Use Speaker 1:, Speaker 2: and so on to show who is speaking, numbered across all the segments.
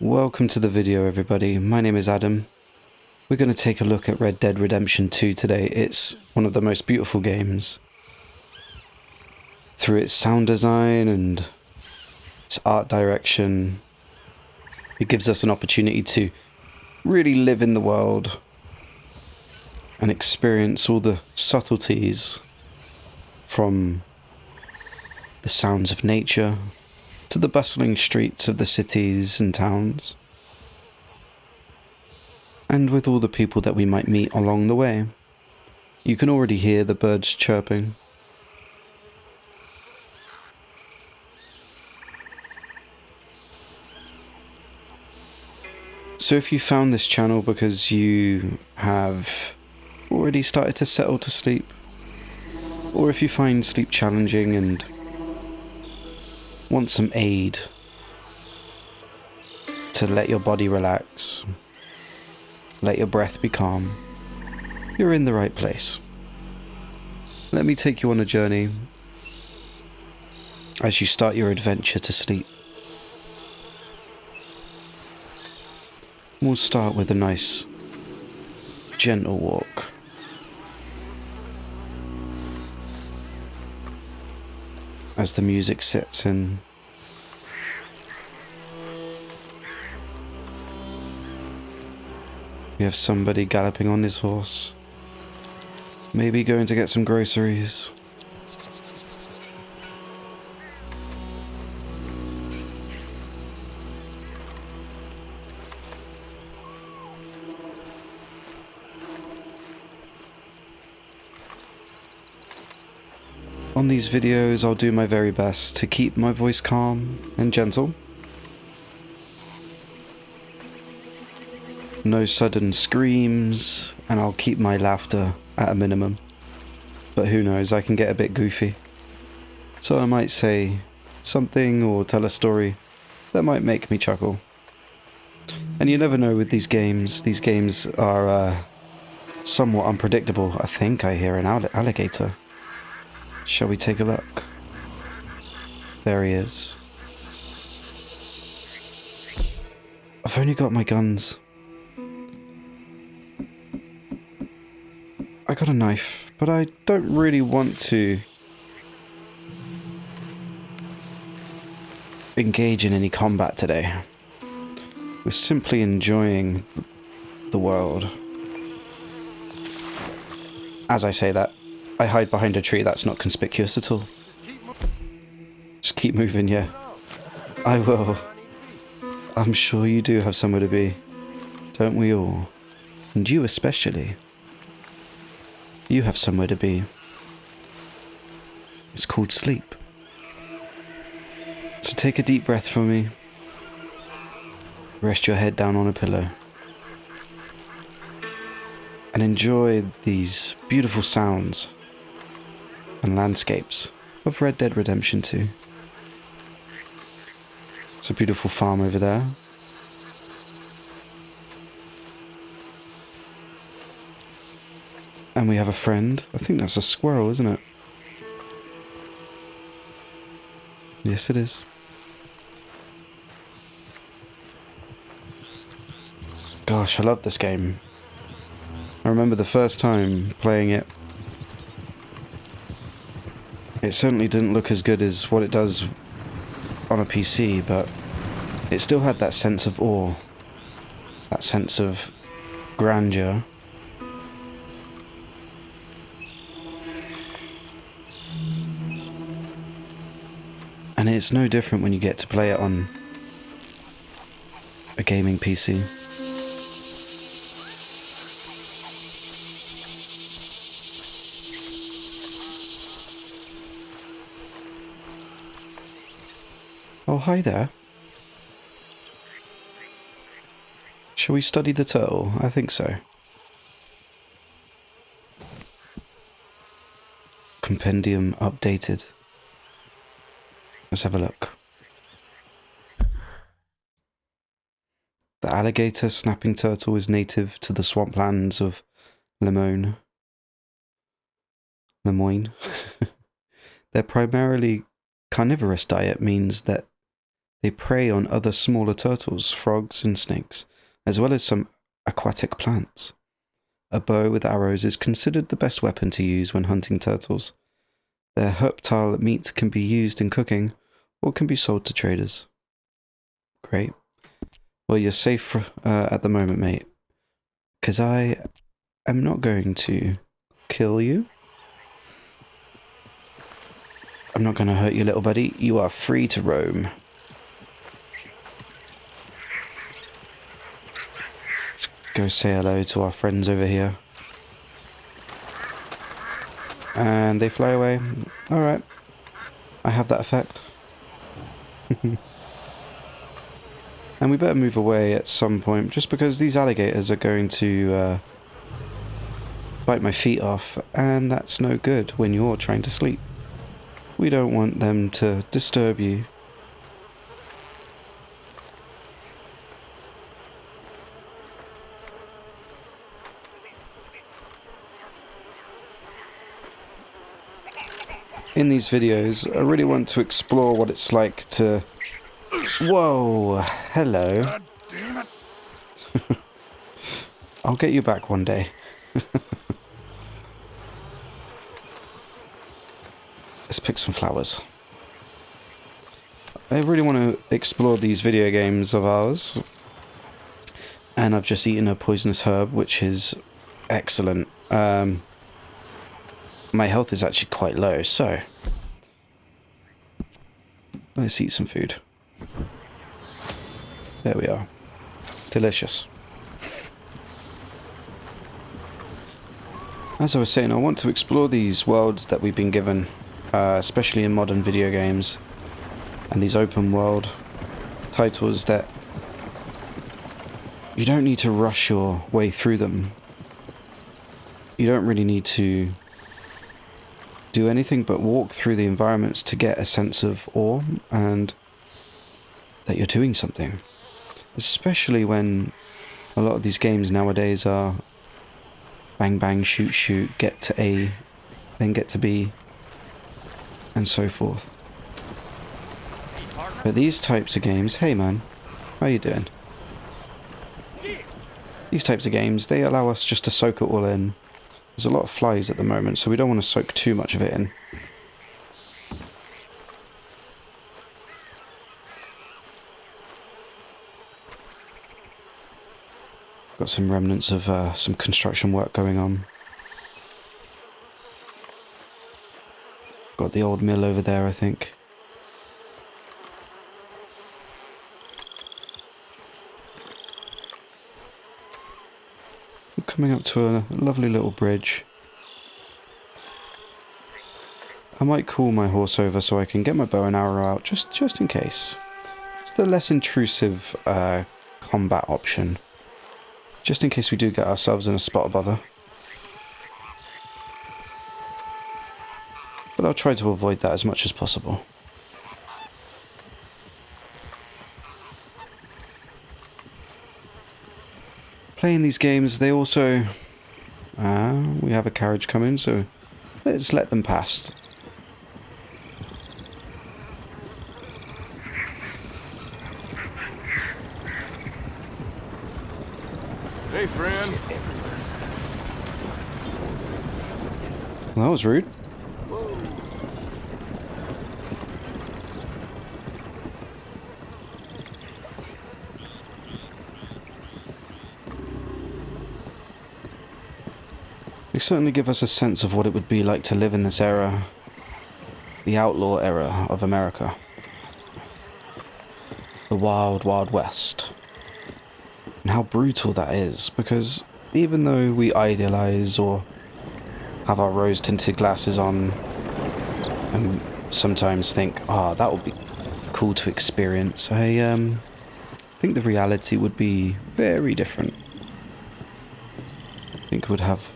Speaker 1: Welcome to the video, everybody. My name is Adam. We're going to take a look at Red Dead Redemption 2 today. It's one of the most beautiful games. Through its sound design and its art direction, it gives us an opportunity to really live in the world and experience all the subtleties, from the sounds of nature to the bustling streets of the cities and towns, and with all the people that we might meet along the way. You can already hear the birds chirping. So if you found this channel because you have already started to settle to sleep, or if you find sleep challenging and want some aid to let your body relax, let your breath be calm, you're in the right place. Let me take you on a journey as you start your adventure to sleep. We'll start with a nice, gentle walk. As the music sets in. We have somebody galloping on his horse. Maybe going to get some groceries. On these videos, I'll do my very best to keep my voice calm and gentle. No sudden screams, and I'll keep my laughter at a minimum. But who knows, I can get a bit goofy. So I might say something or tell a story that might make me chuckle. And you never know with these games. These games are somewhat unpredictable. I think I hear an alligator. Shall we take a look? There he is. I've only got my guns. I got a knife, but I don't really want to engage in any combat today. We're simply enjoying the world. As I say that, I hide behind a tree. That's not conspicuous at all. Just keep moving, yeah. I will. I'm sure you do have somewhere to be. Don't we all? And you especially. You have somewhere to be. It's called sleep. So take a deep breath for me. Rest your head down on a pillow. And enjoy these beautiful sounds and landscapes of Red Dead Redemption 2. It's a beautiful farm over there. And we have a friend. I think that's a squirrel, isn't it? Yes, it is. Gosh, I love this game. I remember the first time playing it. It certainly didn't look as good as what it does on a PC, but it still had that sense of awe, that sense of grandeur. And it's no different when you get to play it on a gaming PC. Oh, hi there. Shall we study the turtle? I think so. Compendium updated. Let's have a look. The alligator snapping turtle is native to the swamplands of Lemoyne. Their primarily carnivorous diet means that They prey on other smaller turtles, frogs, and snakes, as well as some aquatic plants. A bow with arrows is considered the best weapon to use when hunting turtles. Their herptile meat can be used in cooking, or can be sold to traders. Great. Well, you're safe at the moment, mate. Because I am not going to kill you. I'm not going to hurt you, little buddy. You are free to roam. Let's go say hello to our friends over here. And they fly away. Alright. I have that effect. And we better move away at some point, just because these alligators are going to bite my feet off, and that's no good when you're trying to sleep. We don't want them to disturb you. In these videos, I really want to explore what it's like to... Whoa! Hello. God damn it. I'll get you back one day. Let's pick some flowers. I really want to explore these video games of ours. And I've just eaten a poisonous herb, which is excellent. My health is actually quite low, so... Let's eat some food. There we are. Delicious. As I was saying, I want to explore these worlds that we've been given, especially in modern video games, and these open world titles that you don't need to rush your way through them. You don't really need to do anything but walk through the environments to get a sense of awe and that you're doing something. Especially when a lot of these games nowadays are bang bang, shoot shoot, get to A, then get to B, and so forth. But these types of games, hey man, how you doing? These types of games, they allow us just to soak it all in. There's a lot of flies at the moment, so we don't want to soak too much of it in. Got some remnants of some construction work going on. Got the old mill over there, I think. We're coming up to a lovely little bridge. I might call my horse over so I can get my bow and arrow out, just in case. It's the less intrusive combat option. Just in case we do get ourselves in a spot of bother. But I'll try to avoid that as much as possible. Playing these games, they also... we have a carriage coming, so let's let them pass.
Speaker 2: Hey, friend.
Speaker 1: Well, that was rude. They certainly give us a sense of what it would be like to live in this era. The outlaw era of America. The wild, wild west. And how brutal that is, because even though we idealize or have our rose-tinted glasses on and sometimes think, that would be cool to experience, I think the reality would be very different. I think we'd have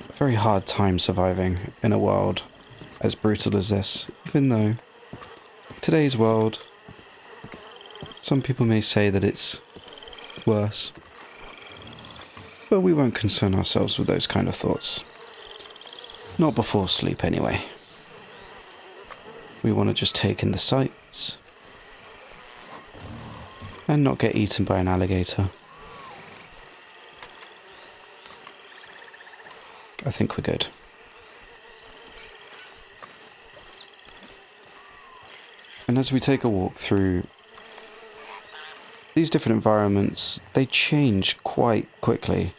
Speaker 1: a very hard time surviving in a world as brutal as this, even though today's world, some people may say that it's worse. But we won't concern ourselves with those kind of thoughts. Not before sleep, anyway. We want to just take in the sights, And not get eaten by an alligator. I think we're good. And as we take a walk through these different environments, they change quite quickly.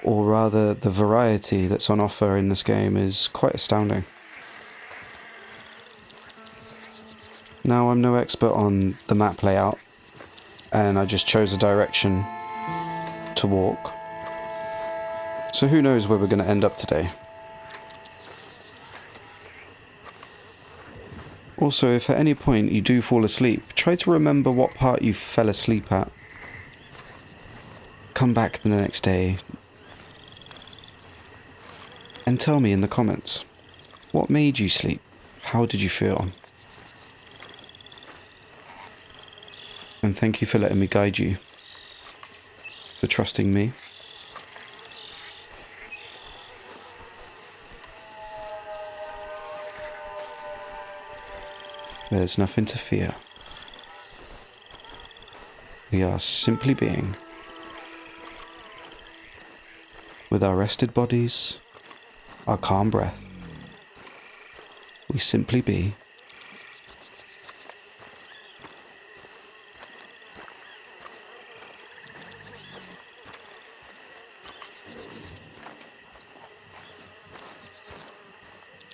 Speaker 1: Or rather, the variety that's on offer in this game is quite astounding. Now, I'm no expert on the map layout, and I just chose a direction to walk. So who knows where we're going to end up today. Also, if at any point you do fall asleep, try to remember what part you fell asleep at. Come back the next day and tell me in the comments, what made you sleep? How did you feel? And thank you for letting me guide you, for trusting me. There's nothing to fear. We are simply being, with our rested bodies, our calm breath. We simply be.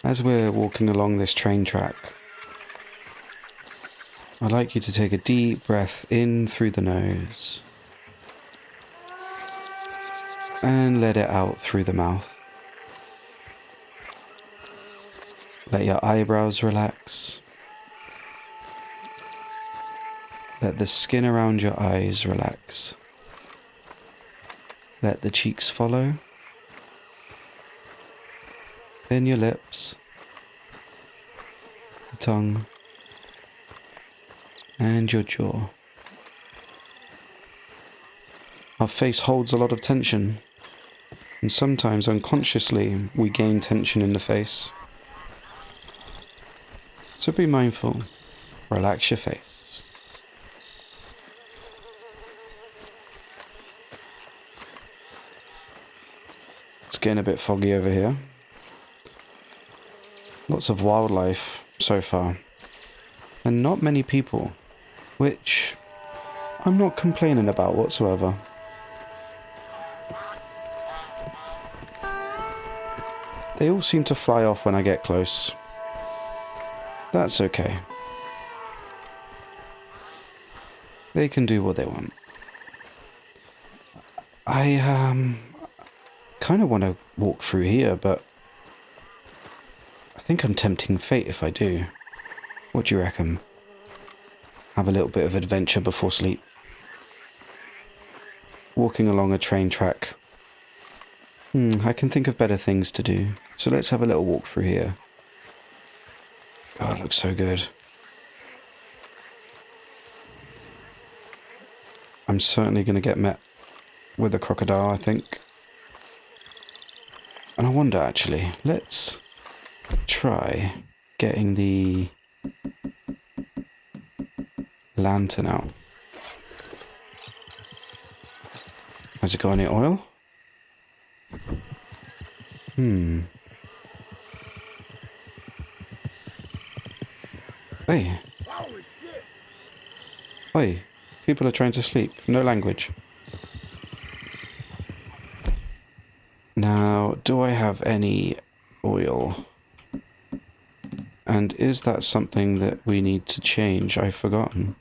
Speaker 1: As we're walking along this train track, I'd like you to take a deep breath in through the nose and let it out through the mouth. Let your eyebrows relax. Let the skin around your eyes relax. Let the cheeks follow. Then your lips, the tongue, and your jaw. Our face holds a lot of tension, and sometimes unconsciously we gain tension in the face. So be mindful, relax your face. It's getting a bit foggy over here. Lots of wildlife so far, and not many people, which I'm not complaining about whatsoever. They all seem to fly off when I get close. That's okay. They can do what they want. I kind of want to walk through here, but I think I'm tempting fate if I do. What do you reckon? Have a little bit of adventure before sleep. Walking along a train track. I can think of better things to do. So let's have a little walk through here. Oh, it looks so good. I'm certainly going to get met with a crocodile, I think. And I wonder, actually, let's try getting the lantern out. Has it got any oil? Hey. Oi, people are trying to sleep. No language. Now, do I have any oil? And is that something that we need to change? I've forgotten.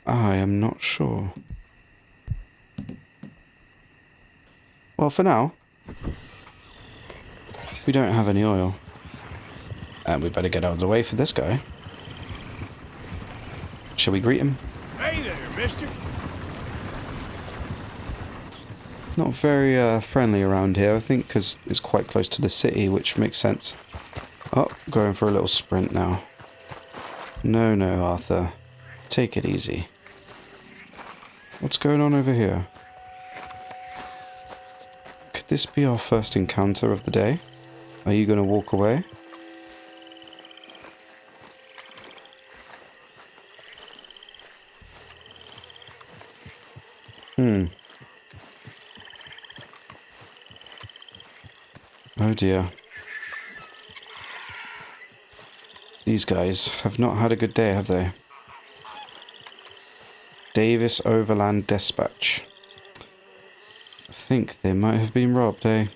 Speaker 1: I am not sure. Well, for now, we don't have any oil. And we better get out of the way for this guy. Shall we greet him?
Speaker 2: Hey there, mister.
Speaker 1: Not very friendly around here, I think, because it's quite close to the city, which makes sense. Oh, going for a little sprint now. No, Arthur. Take it easy. What's going on over here? Could this be our first encounter of the day? Are you going to walk away? Oh dear. These guys have not had a good day, have they? Davis Overland Dispatch. I think they might have been robbed, eh?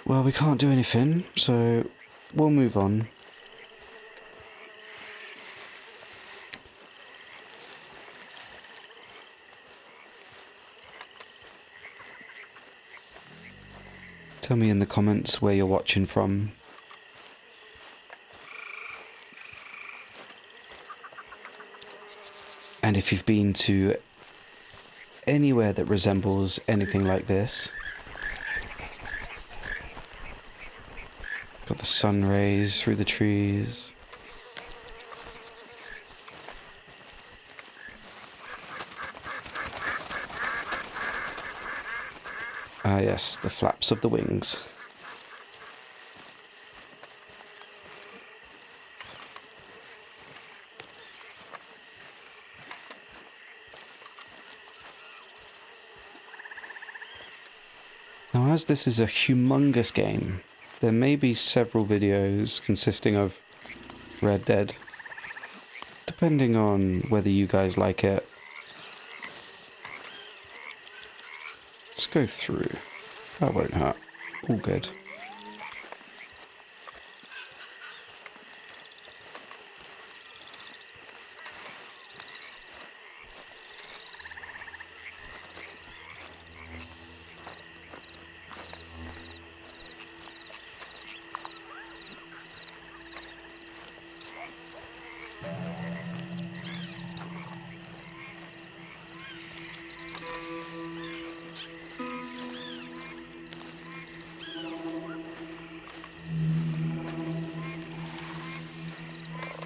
Speaker 1: Well, we can't do anything, so we'll move on. Tell me in the comments where you're watching from. And if you've been to anywhere that resembles anything like this. Got the sun rays through the trees. Ah yes, the flaps of the wings. Now, as this is a humongous game, there may be several videos consisting of Red Dead, depending on whether you guys like it. Let's go through. That won't hurt. All good.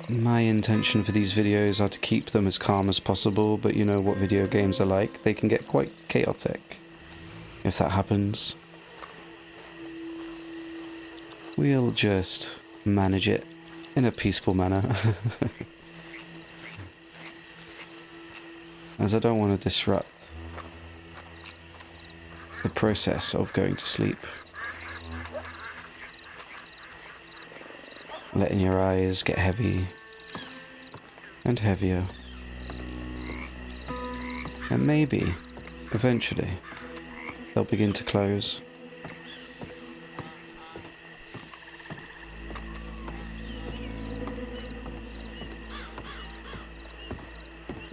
Speaker 1: My intention for these videos are to keep them as calm as possible, but you know what video games are like. They can get quite chaotic. If that happens, we'll just manage it in a peaceful manner. As I don't want to disrupt the process of going to sleep. Letting your eyes get heavy and heavier. And maybe, eventually, they'll begin to close.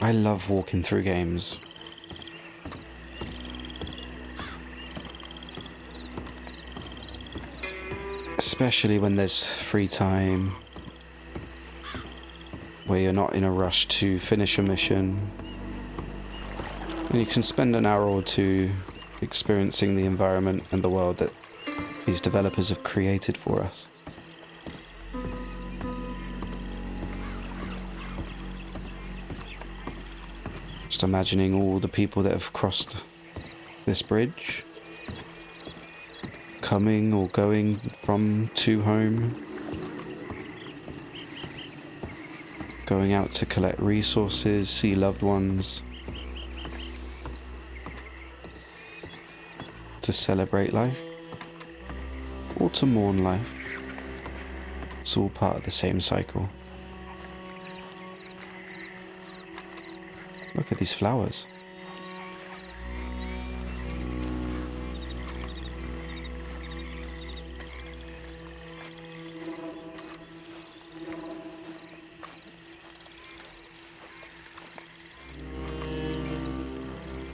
Speaker 1: I love walking through games. Especially when there's free time, where you're not in a rush to finish a mission, and you can spend an hour or two experiencing the environment and the world that these developers have created for us. Just imagining all the people that have crossed this bridge, coming or going from to home, going out to collect resources, see loved ones, to celebrate life, or to mourn life. It's all part of the same cycle. Look at these flowers.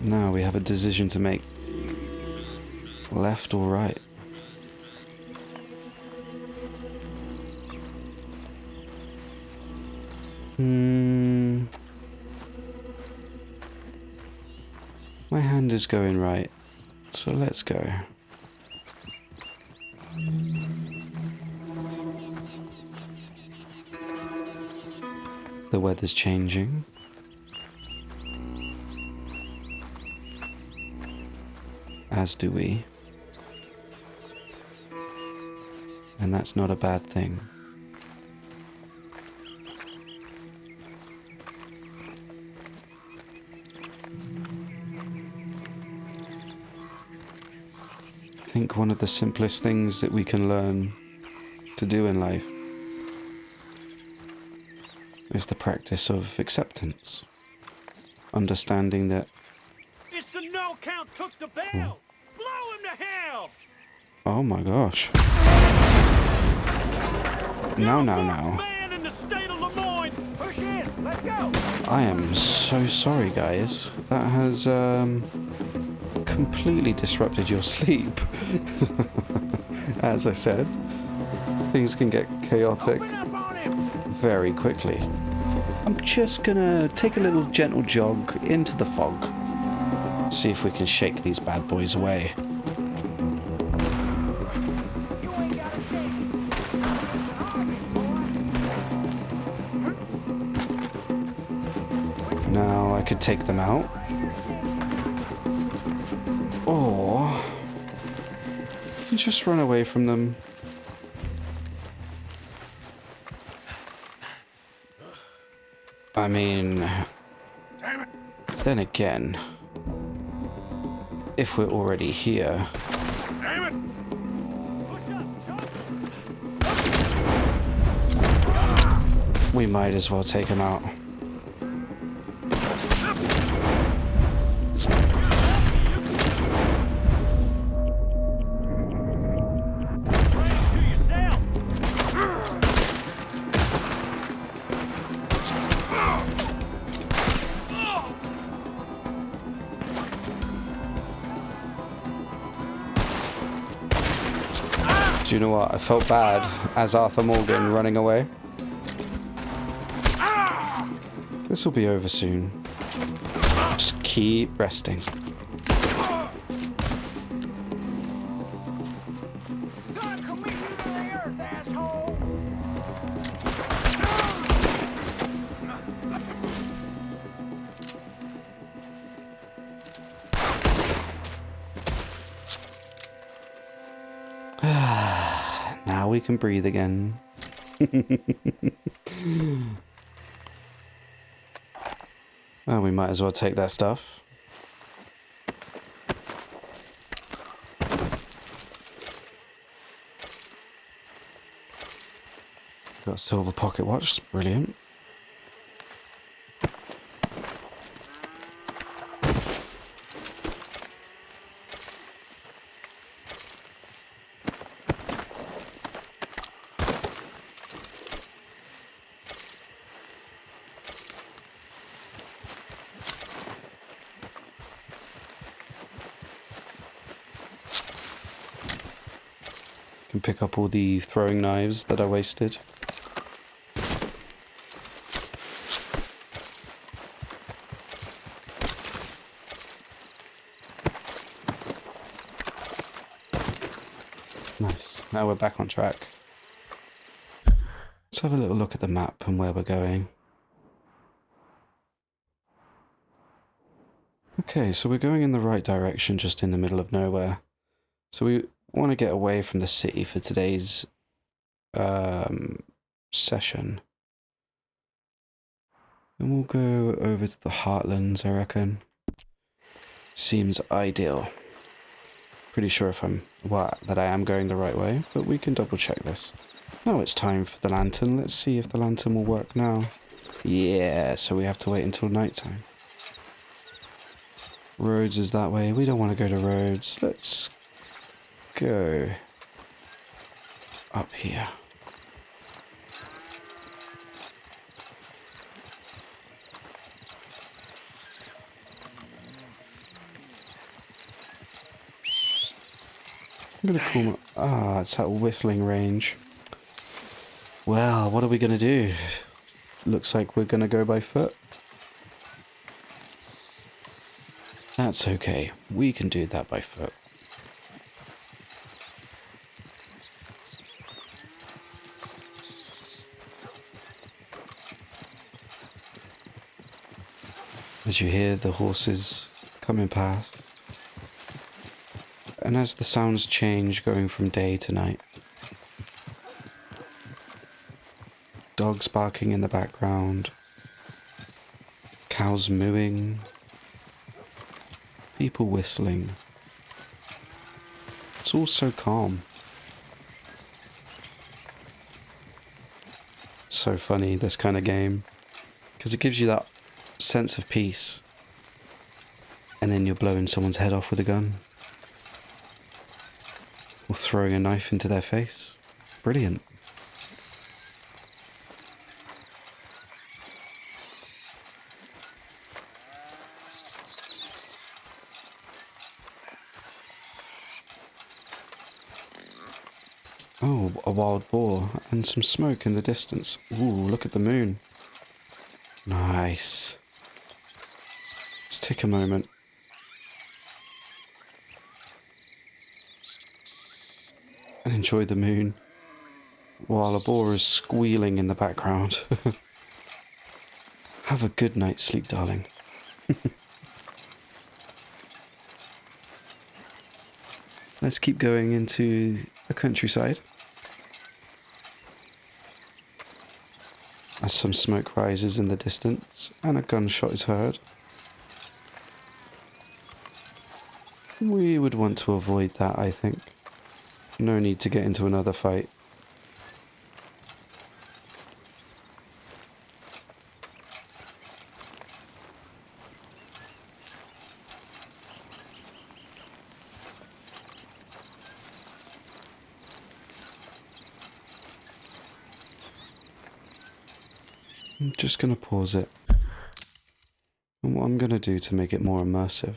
Speaker 1: Now we have a decision to make. Left or right? My hand is going right, so let's go. The weather's changing. As do we. And that's not a bad thing. I think one of the simplest things that we can learn to do in life is the practice of acceptance. Understanding that...
Speaker 3: It's the no count took the bell! Blow him to hell!
Speaker 1: Oh my gosh. Now.
Speaker 3: Man in the state of Lemoyne! Push in! Let's go!
Speaker 1: I am so sorry, guys. That has completely disrupted your sleep. As I said, things can get chaotic
Speaker 3: Open up on him!
Speaker 1: very quickly. I'm just gonna take a little gentle jog into the fog. See if we can shake these bad boys away.
Speaker 3: You ain't gotta shake it.
Speaker 1: Now I could take them out. Or you can just run away from them. I mean, then again, if we're already here,
Speaker 3: Damn it! Push up, Chuck!
Speaker 1: we might as well take him out.
Speaker 3: To yourself!
Speaker 1: Do you know what? I felt bad as Arthur Morgan running away. This will be over soon. Just keep resting.
Speaker 3: God commit you to the earth, asshole!
Speaker 1: Now we can breathe again. Well, we might as well take that stuff. Got a silver pocket watch, brilliant. Can pick up all the throwing knives that I wasted. Nice. Now we're back on track. Let's have a little look at the map and where we're going. Okay, so we're going in the right direction, just in the middle of nowhere. So we want to get away from the city for today's session. And we'll go over to the Heartlands, I reckon. Seems ideal. Pretty sure that I am going the right way, but we can double check this. Now it's time for the lantern. Let's see if the lantern will work now. Yeah, so we have to wait until nighttime. Rhodes is that way. We don't want to go to Rhodes. Let's go up here. I'm gonna call my... Ah, it's that whistling range. Well, what are we gonna do? Looks like we're gonna go by foot. That's okay. We can do that by foot. As you hear the horses coming past. And as the sounds change, going from day to night, dogs barking in the background, cows mooing, people whistling. It's all so calm. So funny, this kind of game, because it gives you that sense of peace, and then you're blowing someone's head off with a gun, or throwing a knife into their face. Brilliant. Oh, a wild boar and some smoke in the distance. Ooh, look at the moon. Nice. Let's take a moment. And enjoy the moon while a boar is squealing in the background. Have a good night's sleep, darling. Let's keep going into the countryside. As some smoke rises in the distance and a gunshot is heard. We would want to avoid that, I think. No need to get into another fight. I'm just going to pause it. And what I'm going to do to make it more immersive.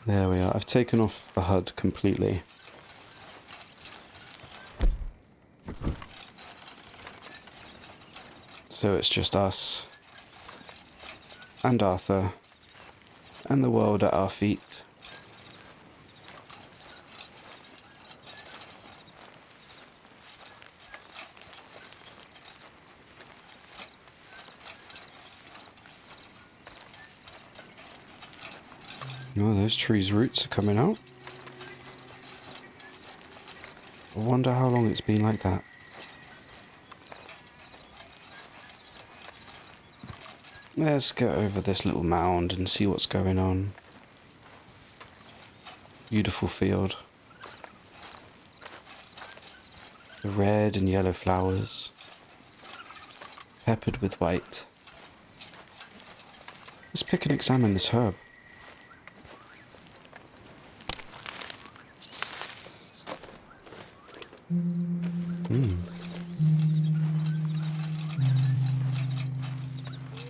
Speaker 1: There we are. I've taken off the HUD completely. So it's just us and Arthur and the world at our feet. Oh, those trees' roots are coming out. I wonder how long it's been like that. Let's go over this little mound and see what's going on. Beautiful field. The red and yellow flowers, peppered with white. Let's pick and examine this herb.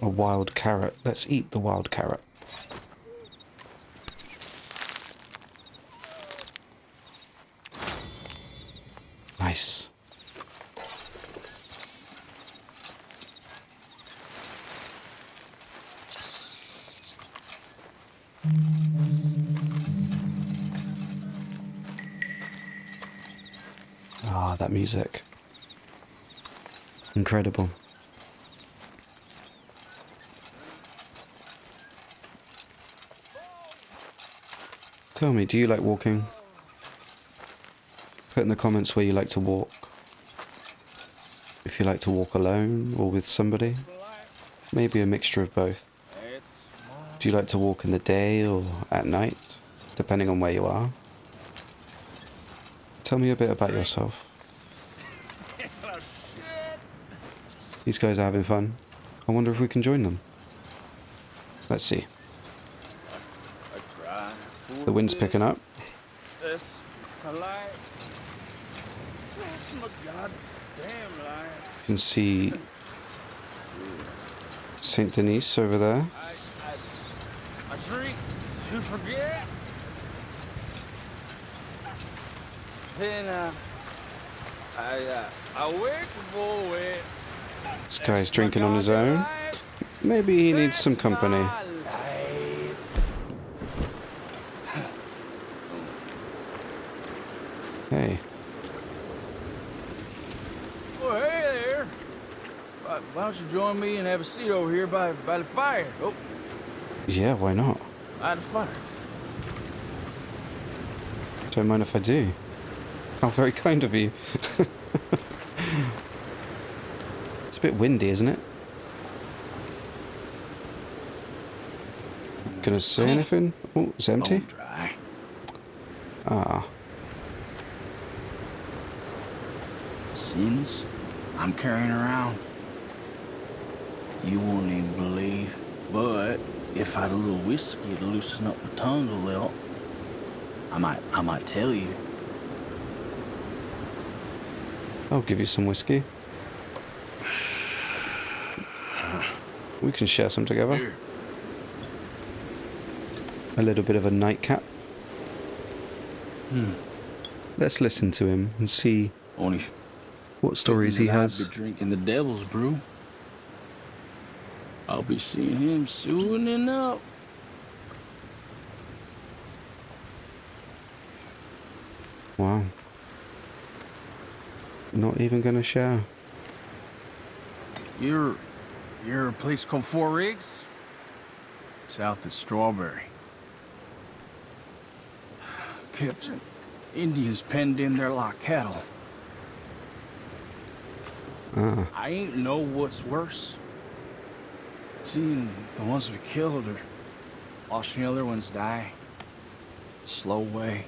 Speaker 1: A wild carrot. Let's eat the wild carrot. Nice. Ah, that music. Incredible. Tell me, do you like walking? Put in the comments where you like to walk. If you like to walk alone or with somebody. Maybe a mixture of both. Do you like to walk in the day or at night? Depending on where you are. Tell me a bit about yourself. These guys are having fun. I wonder if we can join them. Let's see. The wind's picking up. You can see Saint Denis over there.
Speaker 3: I shriek to forget. Then
Speaker 4: I wake for it.
Speaker 1: This guy's drinking on his own. Maybe he needs some company. Hey.
Speaker 4: Oh, hey there. Why don't you join me and have a seat over here by the fire? Oh,
Speaker 1: Yeah, why not?
Speaker 4: by the fire.
Speaker 1: Don't mind if I do. How very kind of you. It's a bit windy, isn't it? Gonna say anything? Oh, it's empty.
Speaker 4: Bone dry.
Speaker 1: Ah.
Speaker 4: Sins I'm carrying around. You won't even believe, but if I had a little whiskey to loosen up my tongue a little, I might tell you.
Speaker 1: I'll give you some whiskey. We can share some together.
Speaker 4: Here.
Speaker 1: A little bit of a nightcap. Let's listen to him and see
Speaker 4: Only
Speaker 1: what stories he
Speaker 4: I'll
Speaker 1: has.
Speaker 4: be drinking the devil's brew. I'll be seeing him soon enough.
Speaker 1: Wow. Not even gonna share.
Speaker 4: You're a place called Four Rigs? South of Strawberry. Captain, Indians penned in there like cattle.
Speaker 1: Ah.
Speaker 4: I ain't know what's worse. Seeing the ones we killed or watching the other ones die. Slow way.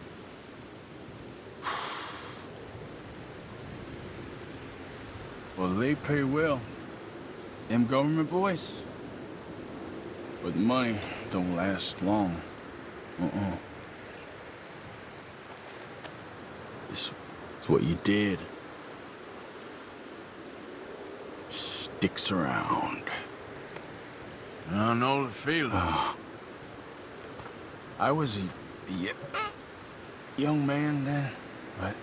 Speaker 4: Well, they pay well. Them government boys. But the money don't last long. It's what you did. Sticks around.
Speaker 2: I know the feeling.
Speaker 4: I was a young man then, but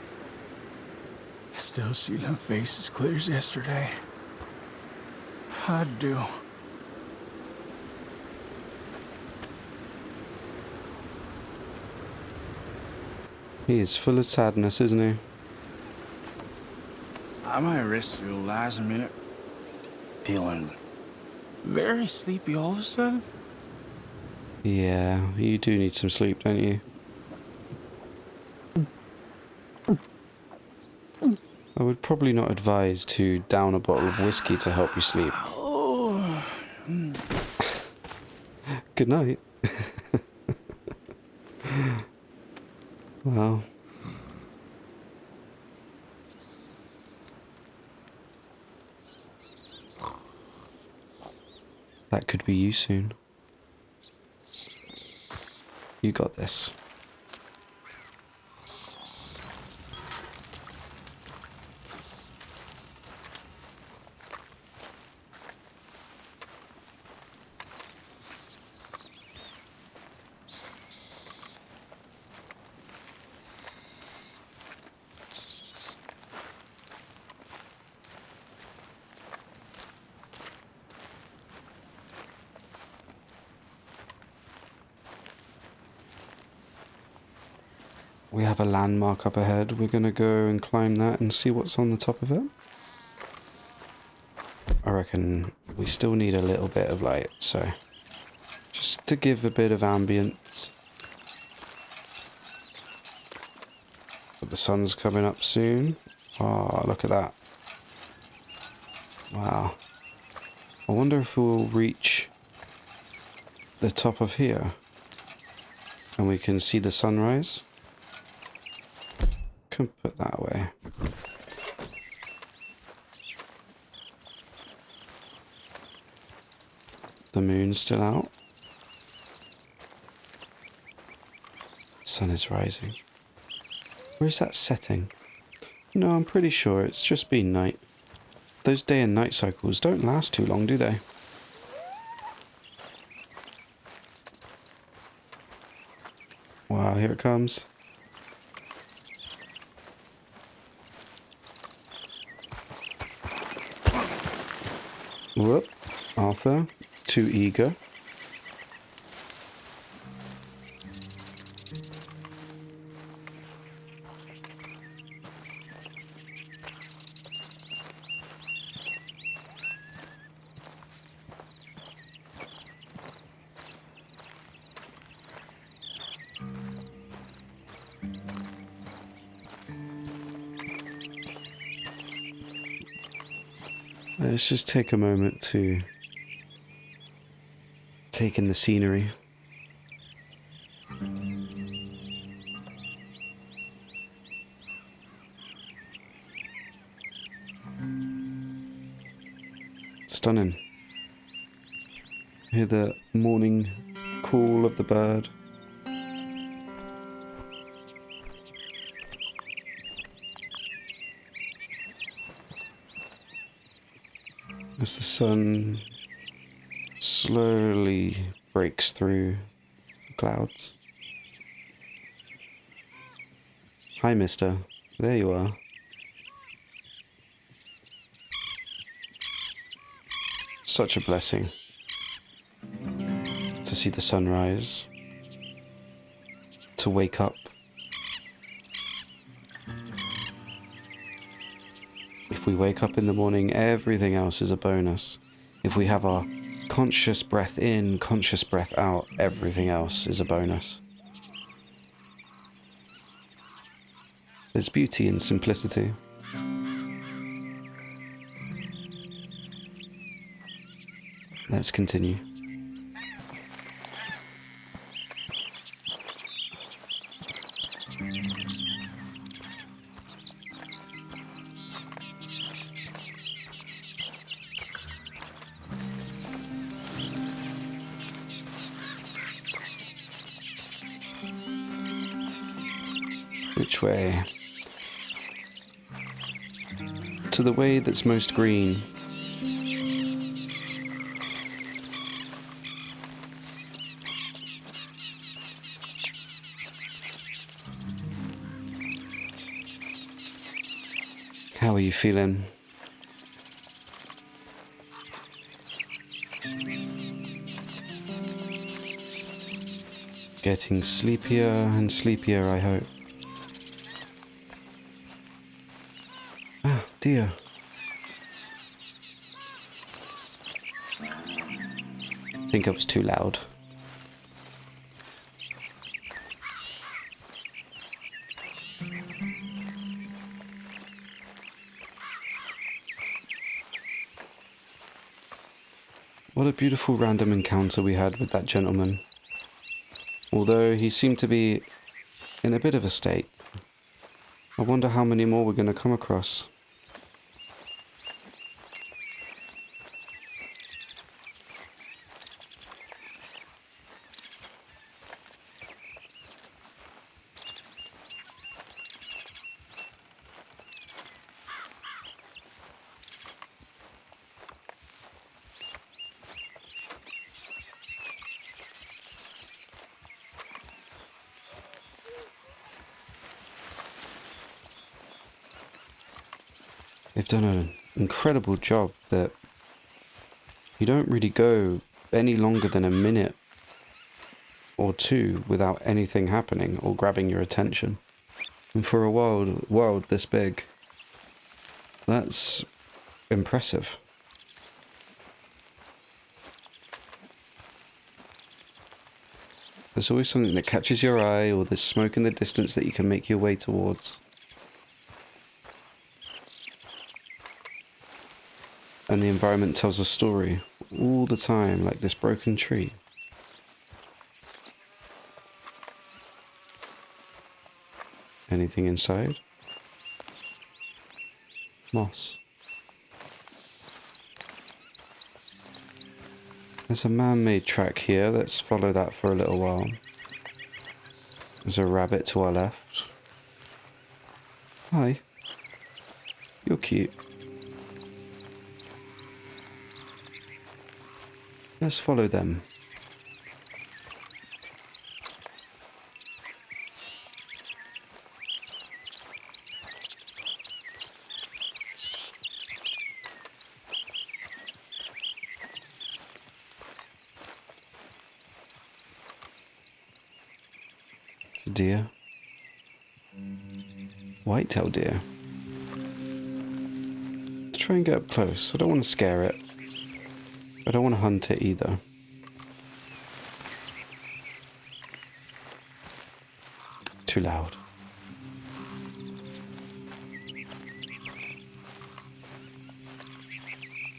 Speaker 4: I still see them faces clear as yesterday. I do.
Speaker 1: He is full of sadness, isn't he?
Speaker 4: I might rest your old eyes a minute. Feeling very sleepy all of a sudden.
Speaker 1: Yeah, you do need some sleep, don't you? I would probably not advise to down a bottle of whiskey to help you sleep.
Speaker 4: Oh.
Speaker 1: Good night. Well. That could be you soon. You got this. We have a landmark up ahead. We're gonna go and climb that and see what's on the top of it. I reckon we still need a little bit of light, so just to give a bit of ambience. But the sun's coming up soon. Oh, look at that. Wow. I wonder if we'll reach the top of here and we can see the sunrise. Can put that away. The moon's still out. The sun is rising. Where is that setting? No, I'm pretty sure it's just been night. Those day and night cycles don't last too long, do they? Wow, here it comes. Whoop. Arthur. Too eager. Let's just take a moment to take in the scenery. Stunning. Hear the morning call of the bird. As the sun slowly breaks through the clouds. Hi, mister. There you are. Such a blessing to see the sunrise, to wake up. If we wake up in the morning, everything else is a bonus. If we have our conscious breath in, conscious breath out, everything else is a bonus. There's beauty in simplicity. Let's continue. Which way? To the way that's most green. How are you feeling? Getting sleepier and sleepier, I hope. Ah, dear. I think I was too loud. What a beautiful random encounter we had with that gentleman. Although he seemed to be in a bit of a state. I wonder how many more we're going to come across. They've done an incredible job that you don't really go any longer than a minute or two without anything happening or grabbing your attention. And for a world this big, that's impressive. There's always something that catches your eye, or there's smoke in the distance that you can make your way towards. And the environment tells a story all the time, like this broken tree. Anything inside? Moss. There's a man-made track here. Let's follow that for a little while. There's a rabbit to our left. Hi. You're cute. Let's follow them. deer. White-tailed deer. Let's try and get up close. I don't want to scare it. I don't want to hunt it either. Too loud.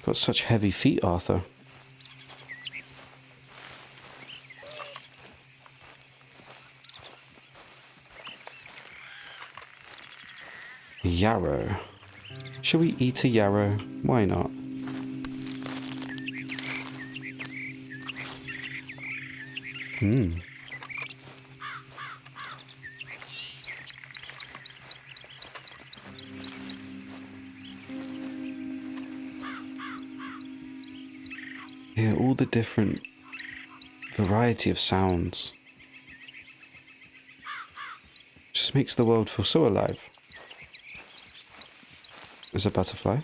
Speaker 1: Got such heavy feet, Arthur. Yarrow. Shall we eat a yarrow? Why not? Yeah, all the different variety of sounds. Just makes the world feel so alive. There's a butterfly.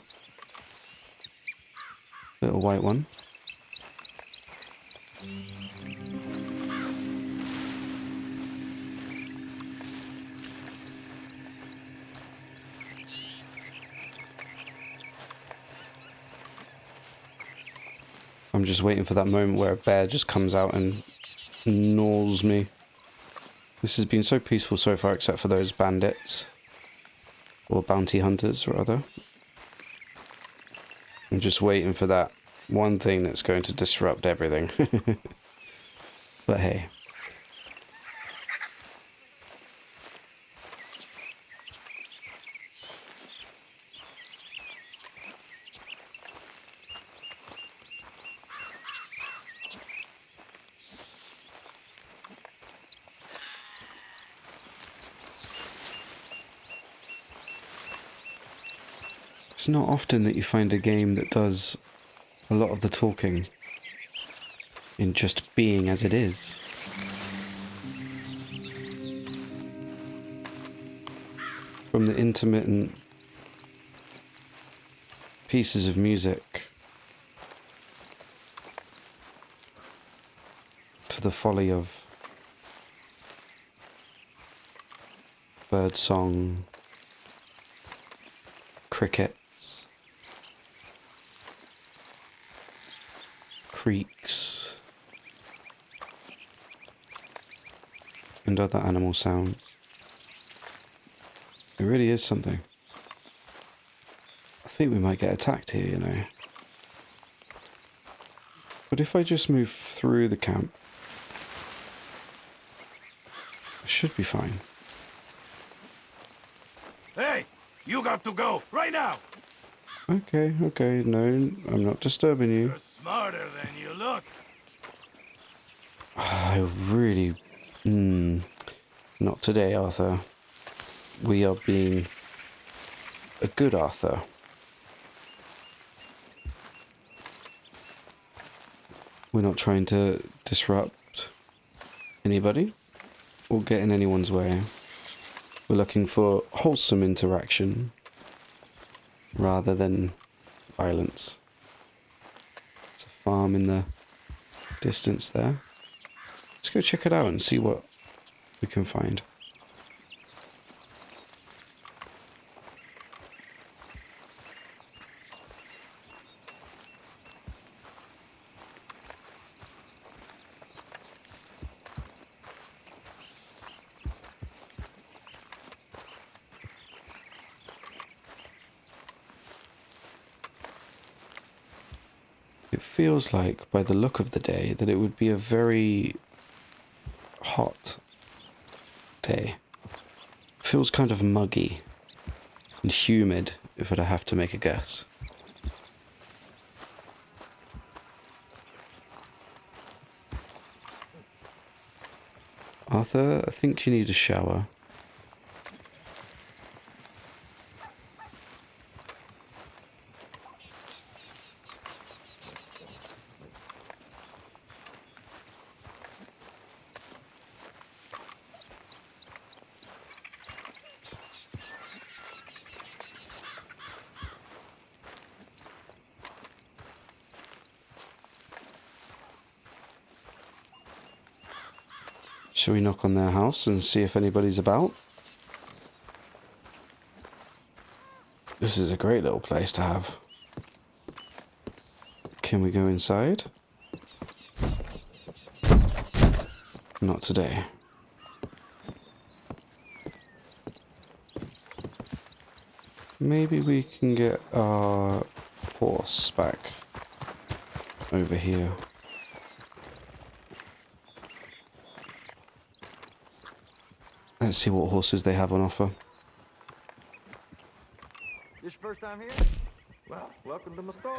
Speaker 1: Little white one. I'm just waiting for that moment where a bear just comes out and gnaws me. This has been so peaceful so far, except for those bandits. Or bounty hunters, rather. I'm just waiting for that one thing that's going to disrupt everything. But hey. It's not often that you find a game that does a lot of the talking in just being as it is. From the intermittent pieces of music to the folly of bird song, crickets, creaks, and other animal sounds. It really is something. I think we might get attacked here, you know. But if I just move through the camp, I should be fine.
Speaker 3: Hey, you got to go right now.
Speaker 1: Okay, no, I'm not disturbing you.
Speaker 3: You're smarter than you look.
Speaker 1: I really... not today, Arthur. We are being a good Arthur. We're not trying to disrupt anybody or get in anyone's way. We're looking for wholesome interaction rather than violence. There's a farm in the distance there. Let's go check it out and see what we can find. It feels like, by the look of the day, that it would be a very hot day. Feels kind of muggy and humid, if I'd have to make a guess. Arthur, I think you need a shower. Shall we knock on their house and see if anybody's about? This is a great little place to have. Can we go inside? Not today. Maybe we can get our horse back over here. Let's see what horses they have on offer.
Speaker 5: This your first time here? Well, welcome to my store.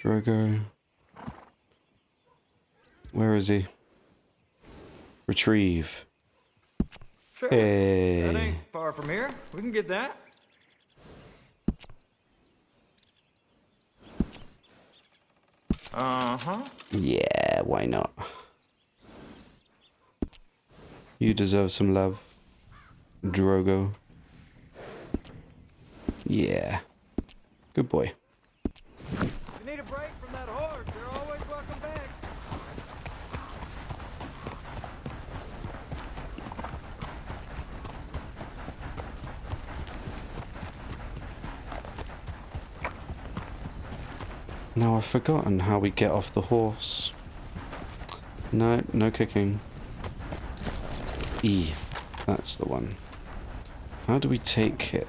Speaker 1: Drogo. Where is he? Retrieve.
Speaker 5: Sure.
Speaker 1: Hey.
Speaker 5: That ain't far from here. We can get that. Uh-huh.
Speaker 1: Yeah, why not? You deserve some love, Drogo. Yeah. Good boy.
Speaker 5: If you need a break from that horse, you're always welcome back.
Speaker 1: Now I've forgotten how we get off the horse. No, no kicking. E. That's the one. How do we take it?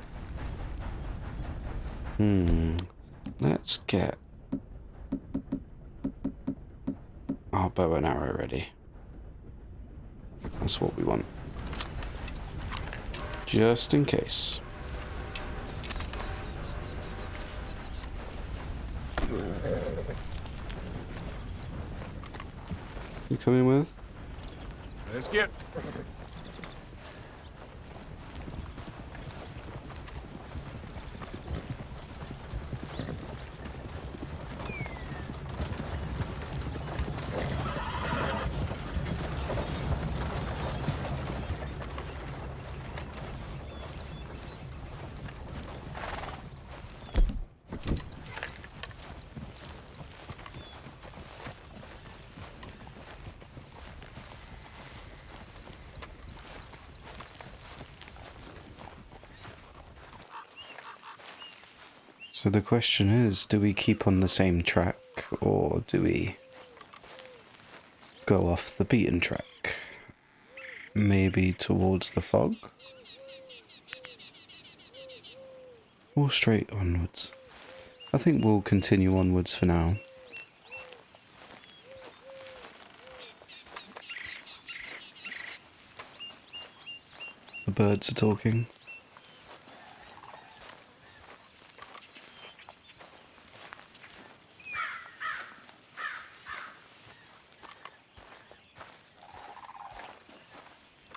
Speaker 1: Let's get our bow and arrow ready. That's what we want. Just in case. You coming with?
Speaker 2: Let's get.
Speaker 1: So the question is, do we keep on the same track, or do we go off the beaten track? Maybe towards the fog? Or straight onwards? I think we'll continue onwards for now. The birds are talking.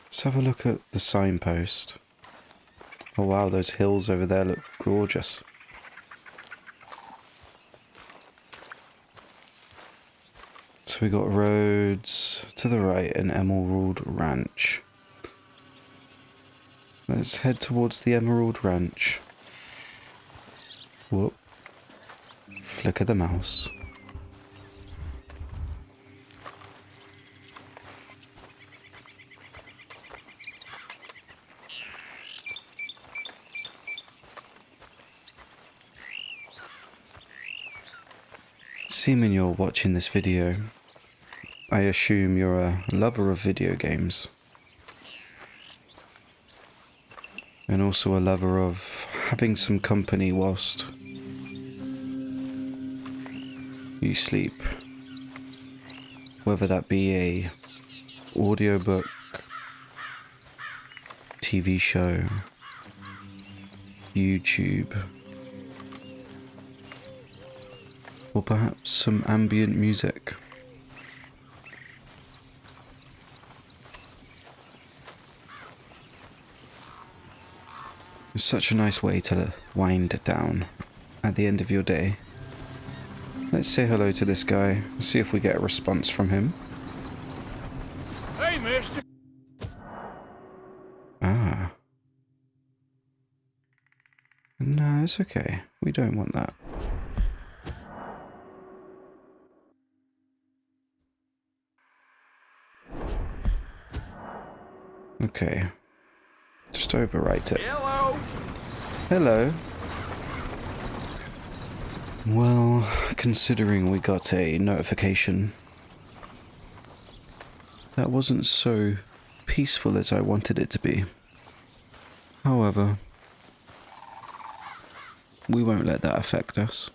Speaker 1: Let's have a look at the signpost. Oh wow, those hills over there look gorgeous. So we got roads to the right and Emerald Ranch. Let's head towards the Emerald Ranch. Whoop. Flick of the mouse. Seeming you're watching this video, I assume you're a lover of video games. And also a lover of having some company whilst you sleep. Whether that be a audiobook, TV show, YouTube, or perhaps some ambient music. It's such a nice way to wind down at the end of your day. Let's say hello to this guy, see if we get a response from him.
Speaker 2: Hey, mister.
Speaker 1: Ah. No, it's okay. We don't want that. Okay. Just overwrite it.
Speaker 2: Hello.
Speaker 1: Hello. Well, considering we got a notification, that wasn't so peaceful as I wanted it to be. However, we won't let that affect us.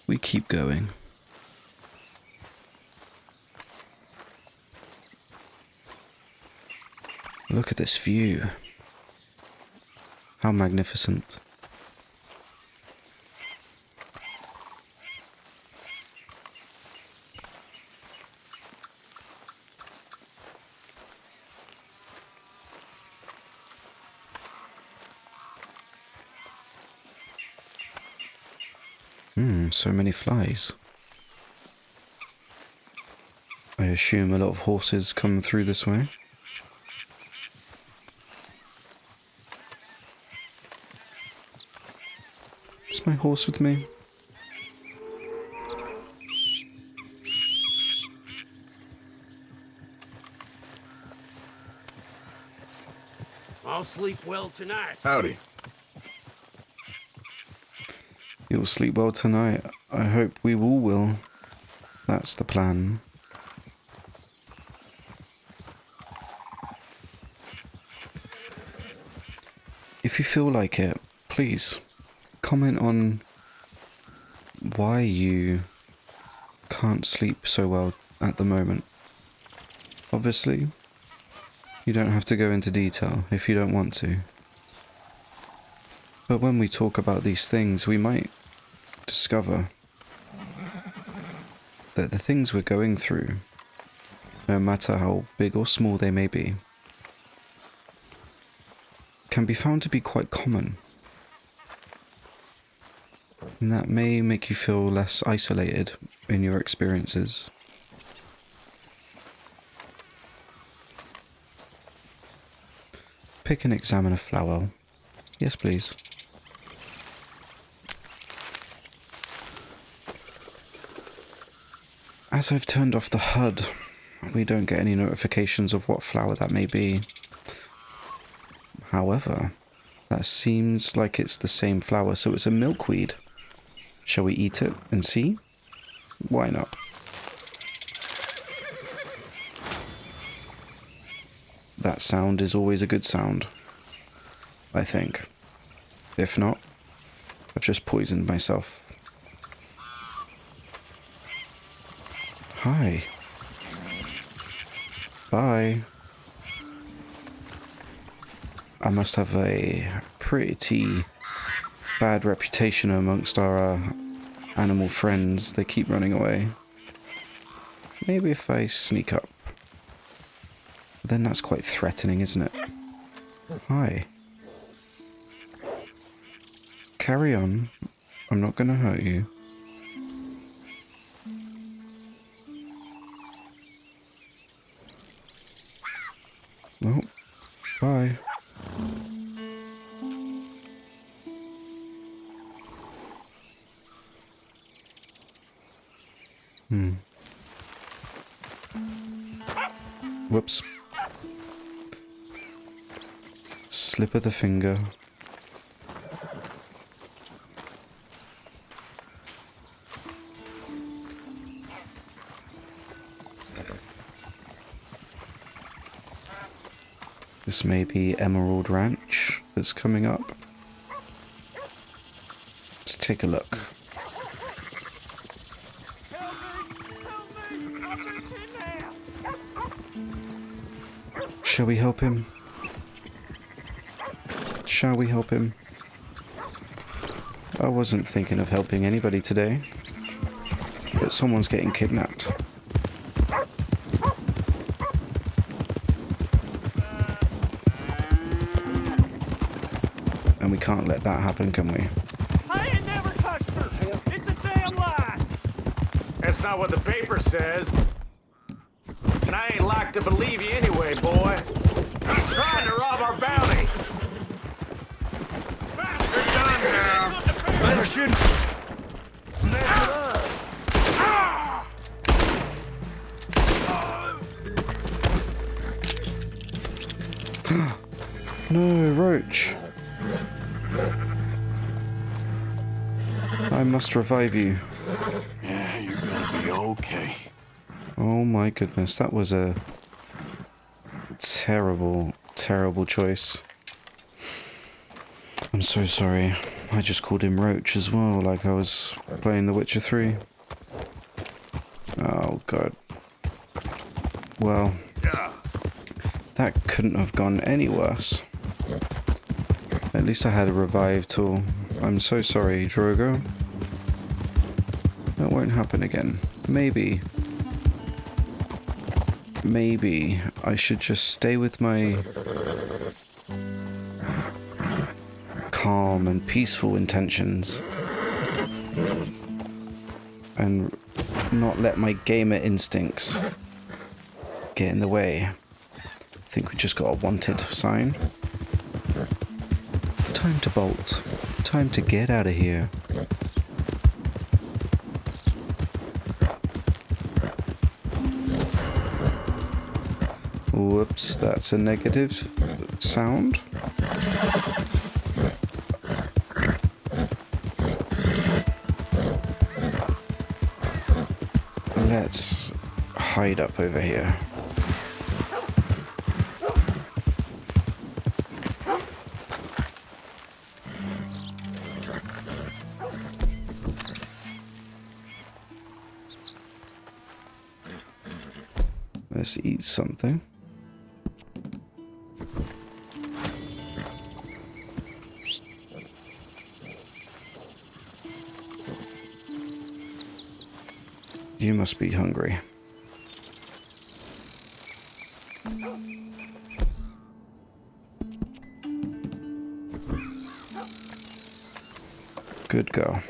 Speaker 1: We keep going. Look at this view. How magnificent. So many flies. I assume a lot of horses come through this way. Is my horse with me?
Speaker 3: I'll sleep well tonight.
Speaker 2: Howdy.
Speaker 1: You'll sleep well tonight. I hope we all will. That's the plan. If you feel like it, please comment on why you can't sleep so well at the moment. Obviously, you don't have to go into detail if you don't want to. But when we talk about these things, we might discover that the things we're going through, no matter how big or small they may be, can be found to be quite common. And that may make you feel less isolated in your experiences. Pick and examine a flower. Yes, please. As I've turned off the HUD, we don't get any notifications of what flower that may be. However, that seems like it's the same flower, so it's a milkweed. Shall we eat it and see? Why not? That sound is always a good sound, I think. If not, I've just poisoned myself. Hi. Bye. I must have a pretty bad reputation amongst our animal friends. They keep running away. Maybe if I sneak up. But then that's quite threatening, isn't it? Hi. Carry on. I'm not going to hurt you. Oh, bye. Whoops. Slip of the finger. This may be Emerald Ranch that's coming up. Let's take a look. Shall we help him? Shall we help him? I wasn't thinking of helping anybody today, but someone's getting kidnapped. And we can't let that happen, can we?
Speaker 3: I ain't never touched her. It's a damn lie.
Speaker 2: That's not what the paper says. And I ain't like to believe you anyway, boy. He's trying to rob our bounty. You're done now.
Speaker 5: Better shoot. Mess with us.
Speaker 1: No, Roach. I must revive you.
Speaker 4: Yeah, you're gonna be okay.
Speaker 1: Oh my goodness, that was a terrible, terrible choice. I'm so sorry. I just called him Roach as well, like I was playing The Witcher 3. Oh god. Well, that couldn't have gone any worse. At least I had a revive tool. I'm so sorry, Drogo. That won't happen again. Maybe I should just stay with my calm and peaceful intentions and not let my gamer instincts get in the way. I think we just got a wanted sign. Time to bolt. Time to get out of here. Whoops, that's a negative sound. Let's hide up over here. Let's eat something. You must be hungry. Good girl.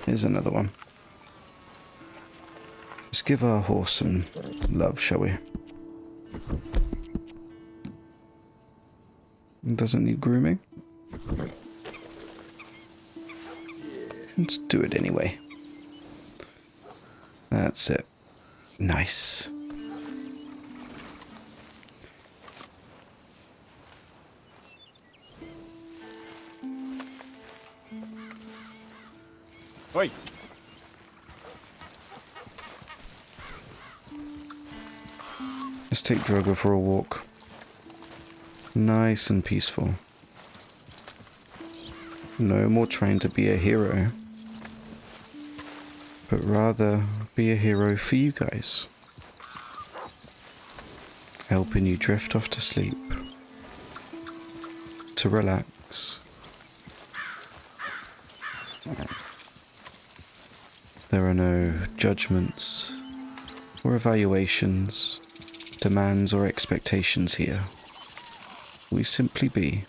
Speaker 1: Here's another one. Let's give our horse some love, shall we? Doesn't need grooming. Let's do it anyway. That's it. Nice.
Speaker 3: Oi!
Speaker 1: Let's take Drogo for a walk. Nice and peaceful. No more trying to be a hero, but rather be a hero for you guys. Helping you drift off to sleep, to relax. There are no judgments or evaluations, demands or expectations here. We simply be,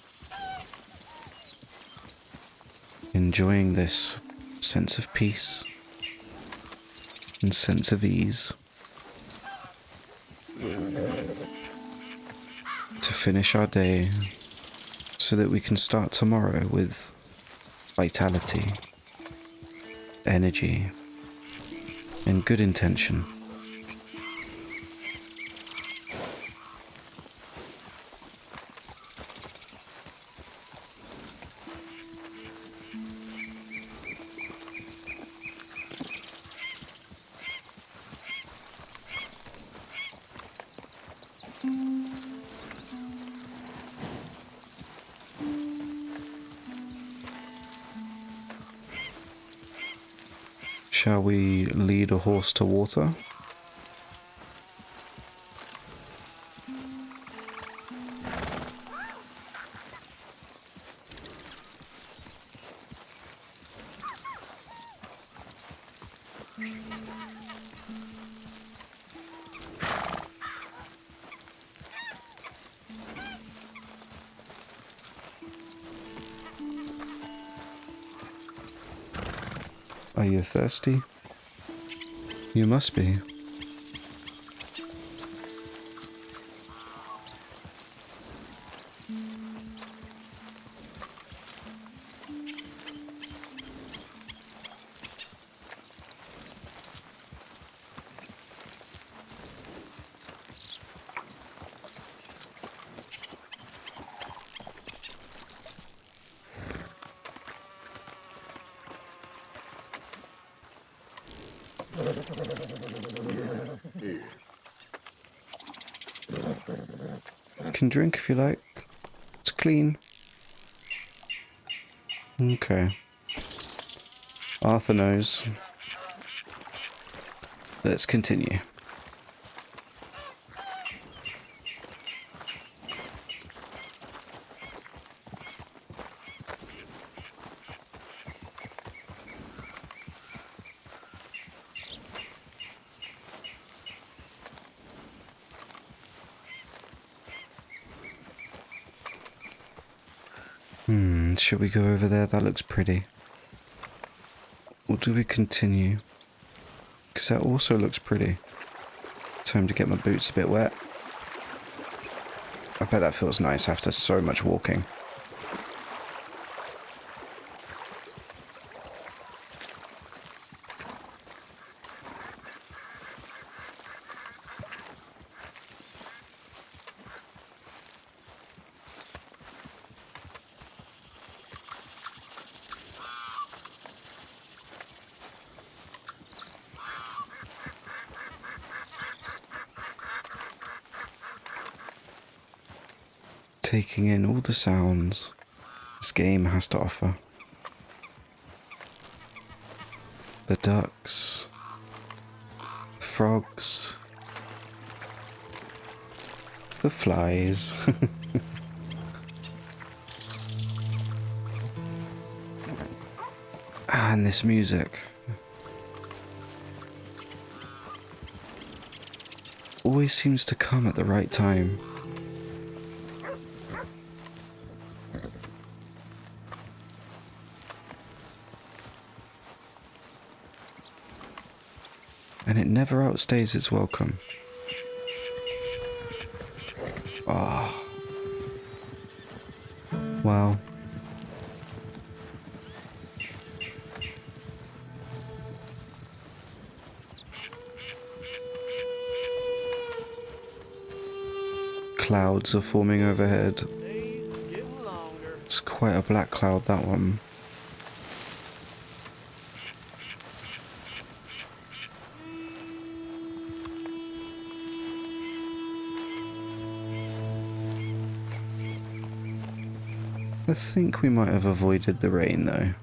Speaker 1: enjoying this sense of peace and sense of ease to finish our day so that we can start tomorrow with vitality, energy, and good intention. Shall we lead a horse to water? Are you thirsty? You must be. You can drink if you like. It's clean. Okay. Arthur knows. Let's continue. Should we go over there? That looks pretty. Or do we continue? Because that also looks pretty. Time to get my boots a bit wet. I bet that feels nice after so much walking. Taking in all the sounds this game has to offer. The ducks, the frogs, the flies. And this music. Always seems to come at the right time. And it never outstays its welcome. Ah. Wow. Clouds are forming overhead.
Speaker 5: Days getting longer.
Speaker 1: It's quite a black cloud, that one. I think we might have avoided the rain though.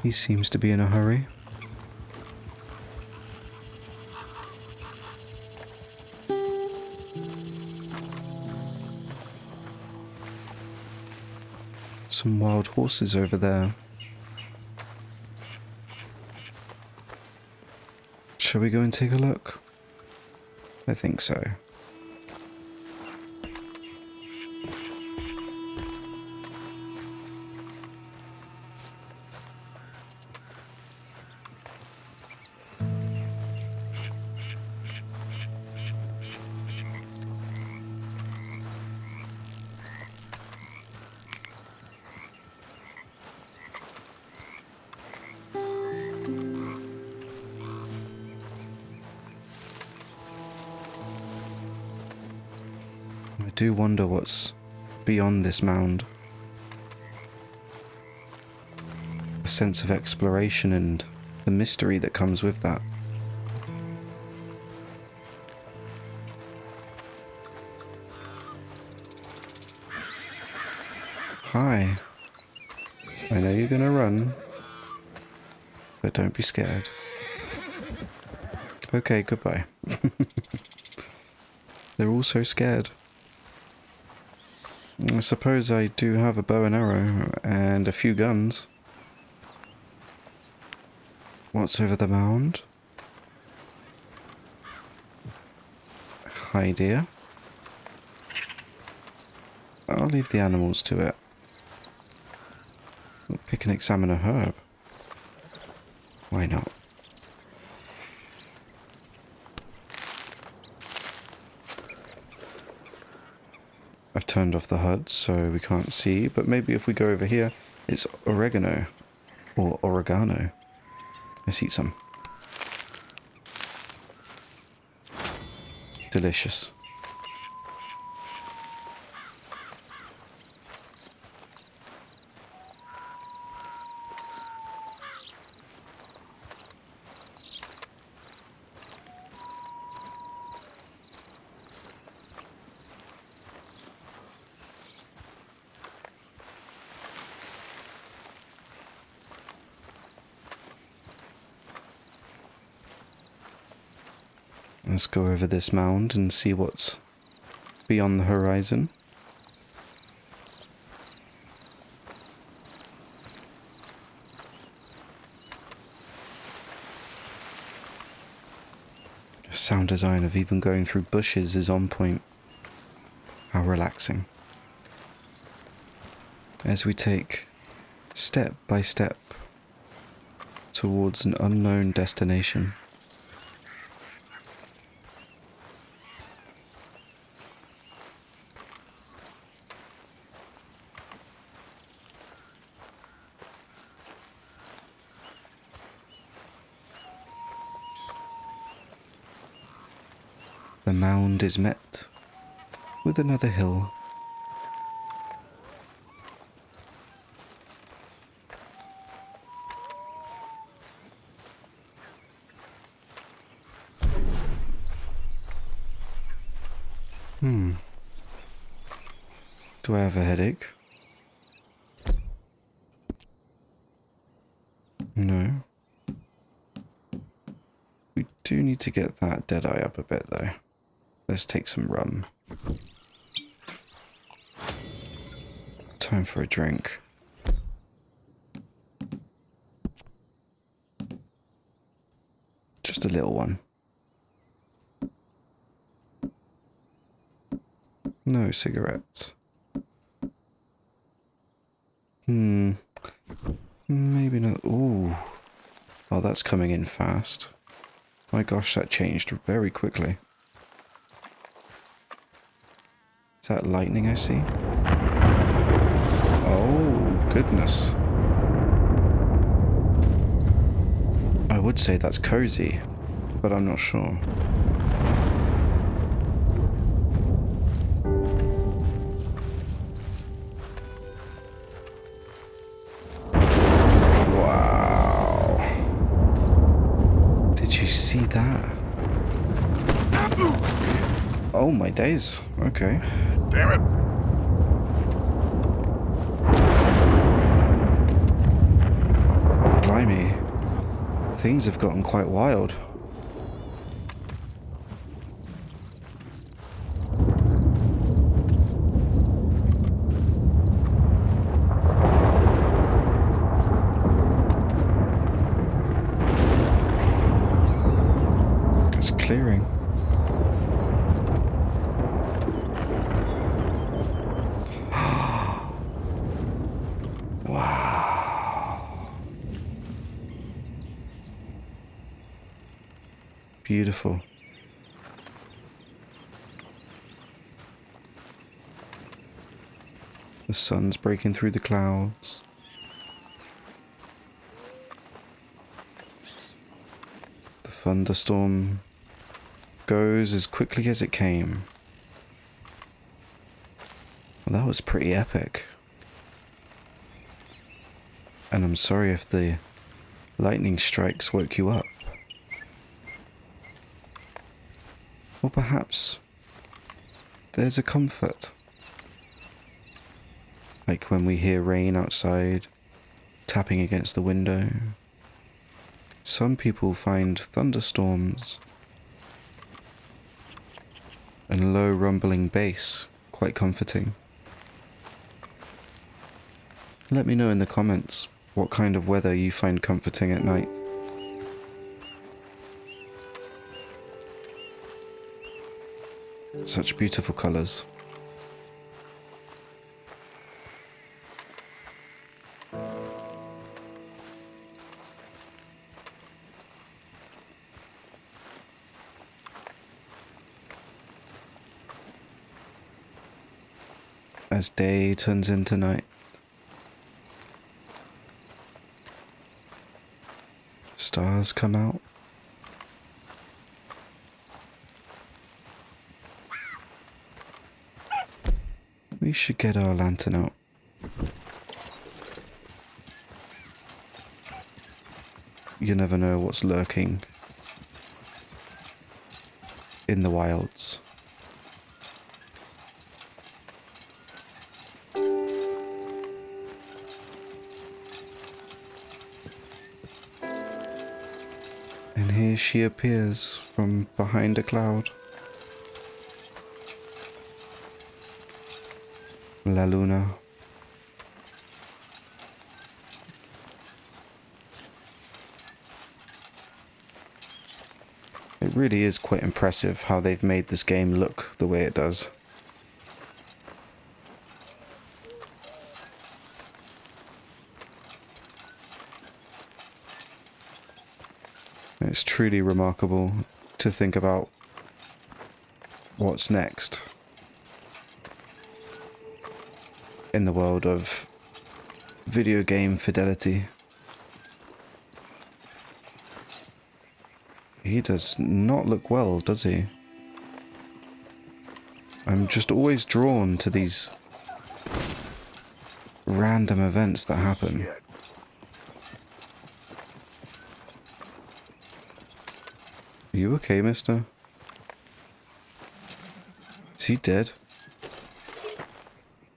Speaker 1: He seems to be in a hurry. Some wild horses over there. Shall we go and take a look? I think so. I do wonder what's beyond this mound. A sense of exploration and the mystery that comes with that. Hi. I know you're gonna run, but don't be scared. Okay, goodbye. They're all so scared. I suppose I do have a bow and arrow and a few guns. What's over the mound? Hi, dear. I'll leave the animals to it. We'll pick and examine a herb. Why not? I've turned off the HUD so we can't see, but maybe if we go over here, it's oregano. Or oregano. Let's eat some. Delicious. Let's go over this mound and see what's beyond the horizon. The sound design of even going through bushes is on point. How relaxing. As we take step by step towards an unknown destination. The mound is met with another hill. Do I have a headache? No. We do need to get that dead eye up a bit though. Let's take some rum. Time for a drink. Just a little one. No cigarettes. Maybe not. Ooh. Oh, that's coming in fast. My gosh, that changed very quickly. Is that lightning I see? Oh, goodness. I would say that's cozy, but I'm not sure. Wow. Did you see that? Oh my days. Okay.
Speaker 6: Damn it.
Speaker 1: Blimey. Things have gotten quite wild. It's clearing. Beautiful. The sun's breaking through the clouds. The thunderstorm goes as quickly as it came. Well, that was pretty epic. And I'm sorry if the lightning strikes woke you up. Or perhaps there's a comfort. Like when we hear rain outside, tapping against the window. Some people find thunderstorms and low rumbling bass quite comforting. Let me know in the comments what kind of weather you find comforting at night. Such beautiful colours. As day turns into night, stars come out. We should get our lantern out. You never know what's lurking in the wilds. And here she appears from behind a cloud. La Luna. It really is quite impressive how they've made this game look the way it does. It's truly remarkable to think about what's next in the world of video game fidelity. He does not look well, does he? I'm just always drawn to these random events that happen.
Speaker 2: Shit.
Speaker 1: Are you okay, mister? Is he dead?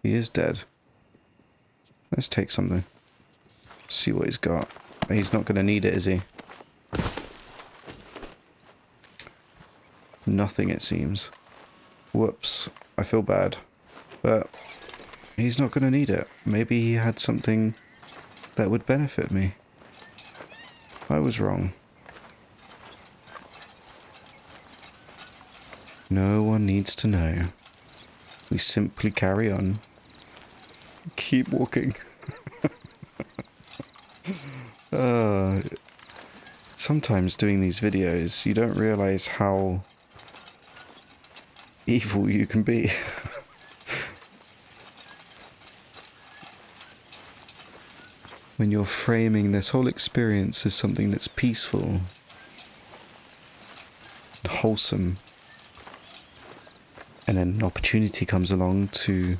Speaker 1: He is dead. Let's take something. See what he's got. He's not going to need it, is he? Nothing, it seems. Whoops. I feel bad. But he's not going to need it. Maybe he had something that would benefit me. I was wrong. No one needs to know. We simply carry on. Keep walking. Sometimes doing these videos, you don't realize how evil you can be. When you're framing this whole experience as something that's peaceful and wholesome, and then an opportunity comes along to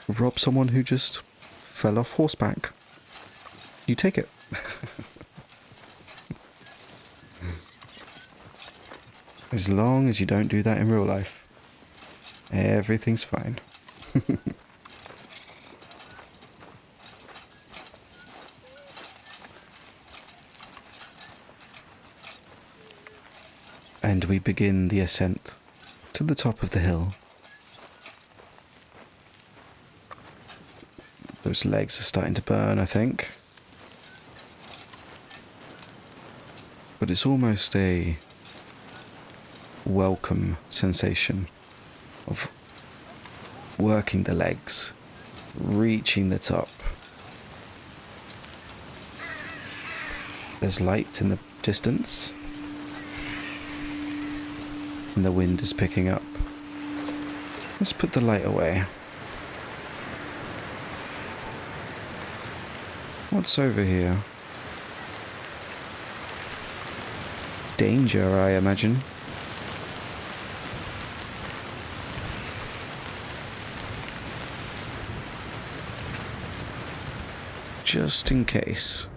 Speaker 1: rob someone who just fell off horseback, you take it. As long as you don't do that in real life, everything's fine. And we begin the ascent to the top of the hill. Those legs are starting to burn, I think. But it's almost a welcome sensation of working the legs, reaching the top. There's light in the distance, and the wind is picking up. Let's put the light away. What's over here? Danger, I imagine. Just in case.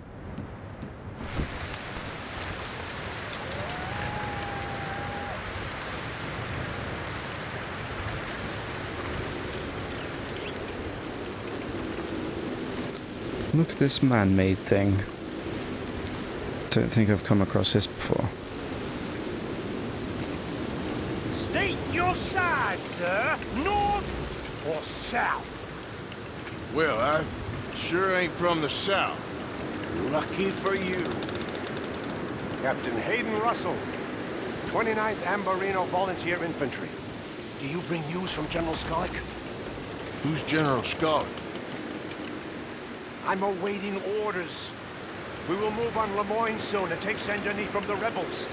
Speaker 1: Look at this man-made thing. Don't think I've come across this before.
Speaker 3: State your side, sir. North or south?
Speaker 6: Well, I sure ain't from the South.
Speaker 7: Lucky for you. Captain Hayden Russell, 29th Ambarino Volunteer Infantry. Do you bring news from General Skullock?
Speaker 6: Who's General Skullock?
Speaker 7: I'm awaiting orders. We will move on Lemoyne soon and take Saint Denis from the rebels.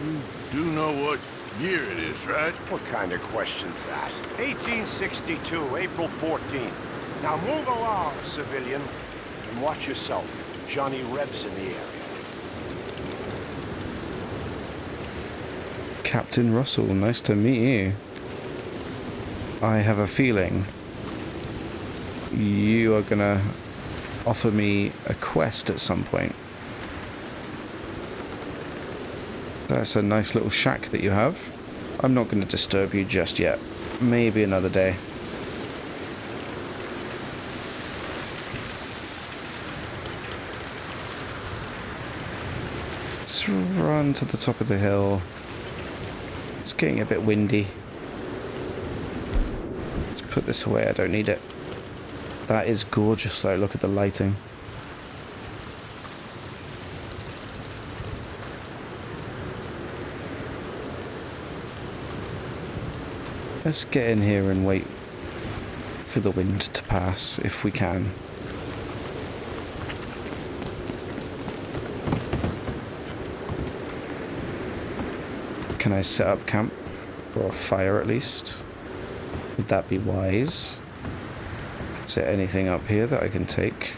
Speaker 6: You do know what year it is, right?
Speaker 7: What kind of question's that? 1862, April 14th. Now move along, civilian, and watch yourself. Johnny Reb's in the area.
Speaker 1: Captain Russell, nice to meet you. I have a feeling you are gonna offer me a quest at some point. That's a nice little shack that you have. I'm not going to disturb you just yet. Maybe another day. Let's run to the top of the hill. It's getting a bit windy. Let's put this away, I don't need it. That is gorgeous though, look at the lighting. Let's get in here and wait for the wind to pass, if we can. Can I set up camp? Or a fire at least? Would that be wise? Is there anything up here that I can take?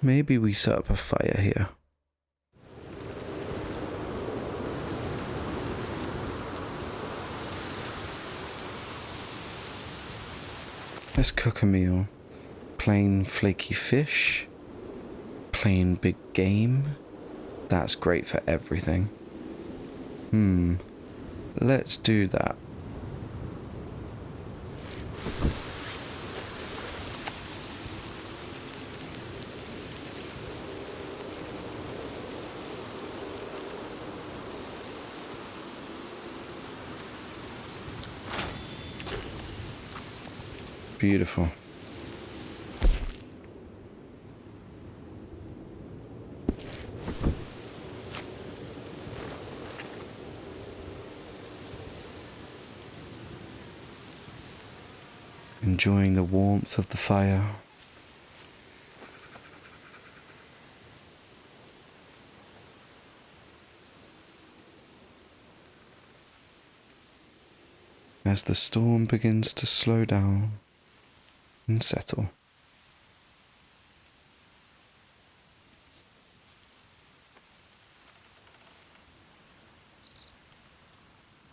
Speaker 1: Maybe we set up a fire here. Let's cook a meal. Plain flaky fish. Plain big game. That's great for everything. Let's do that. Beautiful. Enjoying the warmth of the fire. As the storm begins to slow down and settle.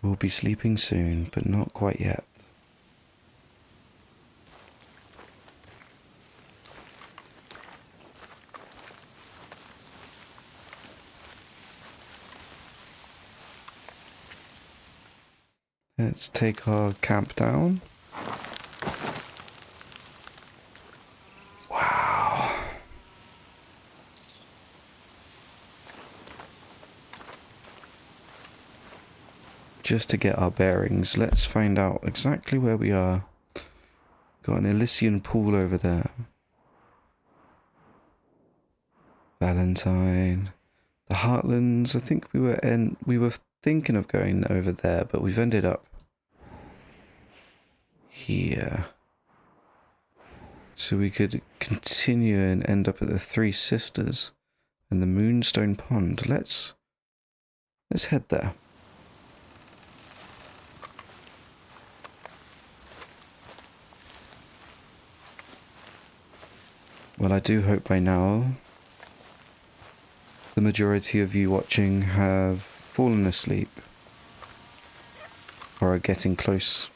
Speaker 1: We'll be sleeping soon, but not quite yet. Let's take our camp down. Wow. Just to get our bearings, let's find out exactly where we are. Got an Elysian pool over there. Valentine. The Heartlands, I think we were thinking of going over there, but we've ended up here. So we could continue and end up at the Three Sisters and the Moonstone Pond. Let's head there. Well, I do hope by now the majority of you watching have fallen asleep or are getting close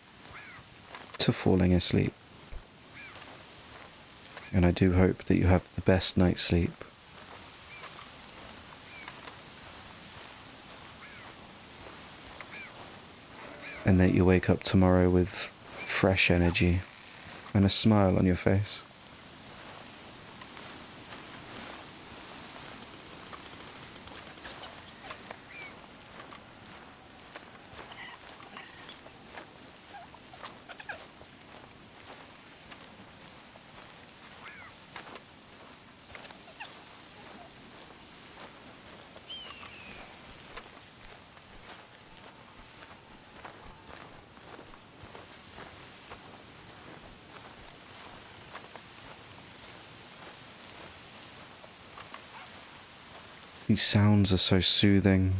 Speaker 1: to falling asleep. And I do hope that you have the best night's sleep. And that you wake up tomorrow with fresh energy and a smile on your face. These sounds are so soothing.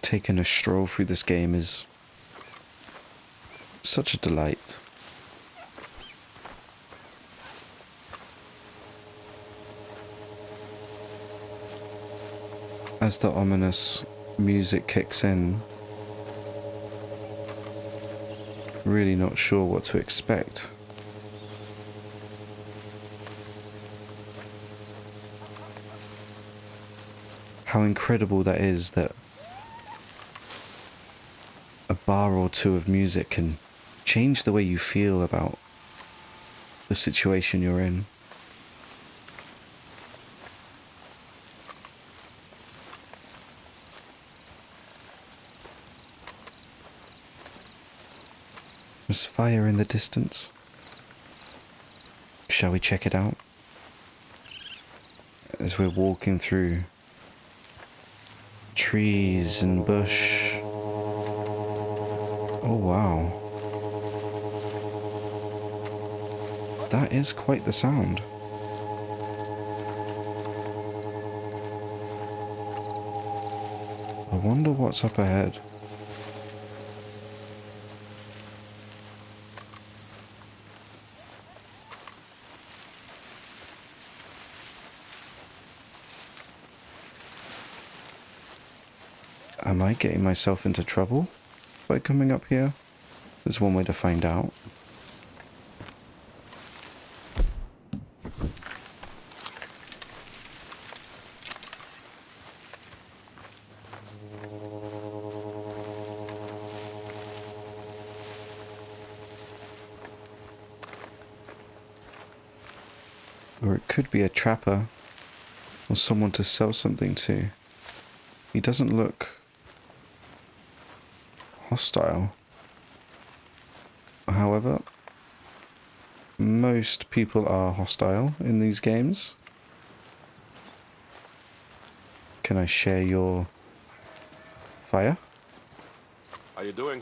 Speaker 1: Taking a stroll through this game is such a delight. As the ominous music kicks in, really not sure what to expect. How incredible that is, that a bar or two of music can change the way you feel about the situation you're in. There's fire in the distance. Shall we check it out? As we're walking through trees and bush. Oh wow. That is quite the sound. I wonder what's up ahead. Am I getting myself into trouble by coming up here? There's one way to find out. Or it could be a trapper or someone to sell something to. He doesn't look hostile. However, most people are hostile in these games. Can I share your fire?
Speaker 6: How you doing?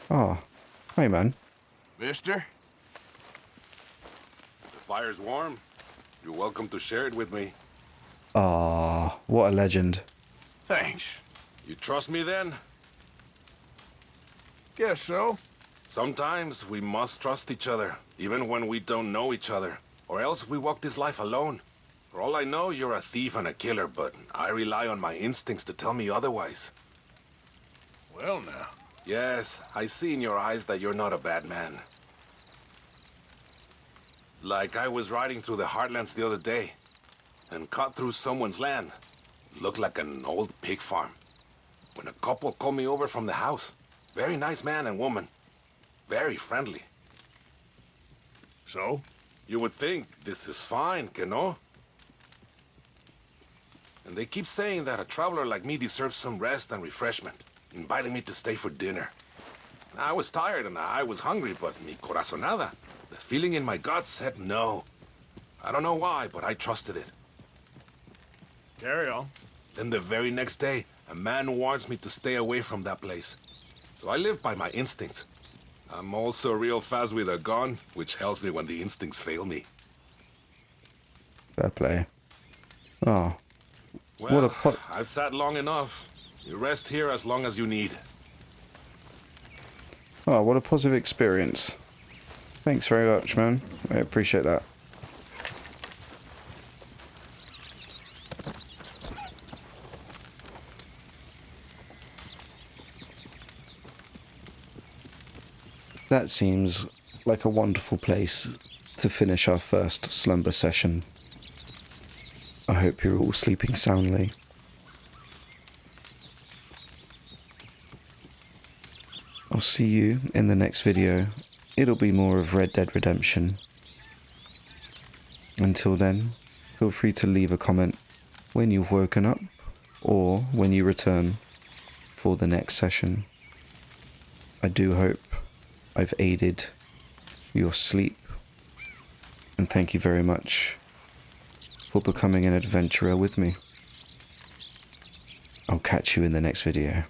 Speaker 1: Ah, hi man.
Speaker 6: Mister? The fire's warm. You're welcome to share it with me.
Speaker 1: Ah, what a legend.
Speaker 6: Thanks. You trust me then? Guess so. Sometimes we must trust each other, even when we don't know each other. Or else we walk this life alone. For all I know, you're a thief and a killer, but I rely on my instincts to tell me otherwise. Well now. Yes, I see in your eyes that you're not a bad man. Like I was riding through the Heartlands the other day, and cut through someone's land. Looked like an old pig farm. When a couple called me over from the house. Very nice man and woman. Very friendly. So? You would think this is fine, que no? And they keep saying that a traveler like me deserves some rest and refreshment, inviting me to stay for dinner. I was tired and I was hungry, but mi corazonada, the feeling in my gut said no. I don't know why, but I trusted it. Carry on. Then the very next day, a man warns me to stay away from that place. So I live by my instincts. I'm also real fast with a gun, which helps me when the instincts fail me.
Speaker 1: Fair play. Oh.
Speaker 6: Well, I've sat long enough. You rest here as long as you need.
Speaker 1: Oh, what a positive experience. Thanks very much, man. I appreciate that. That seems like a wonderful place to finish our first slumber session. I hope you're all sleeping soundly. I'll see you in the next video. It'll be more of Red Dead Redemption. Until then, feel free to leave a comment when you've woken up or when you return for the next session. I do hope I've aided your sleep, and thank you very much for becoming an adventurer with me. I'll catch you in the next video.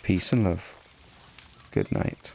Speaker 1: Peace and love. Good night.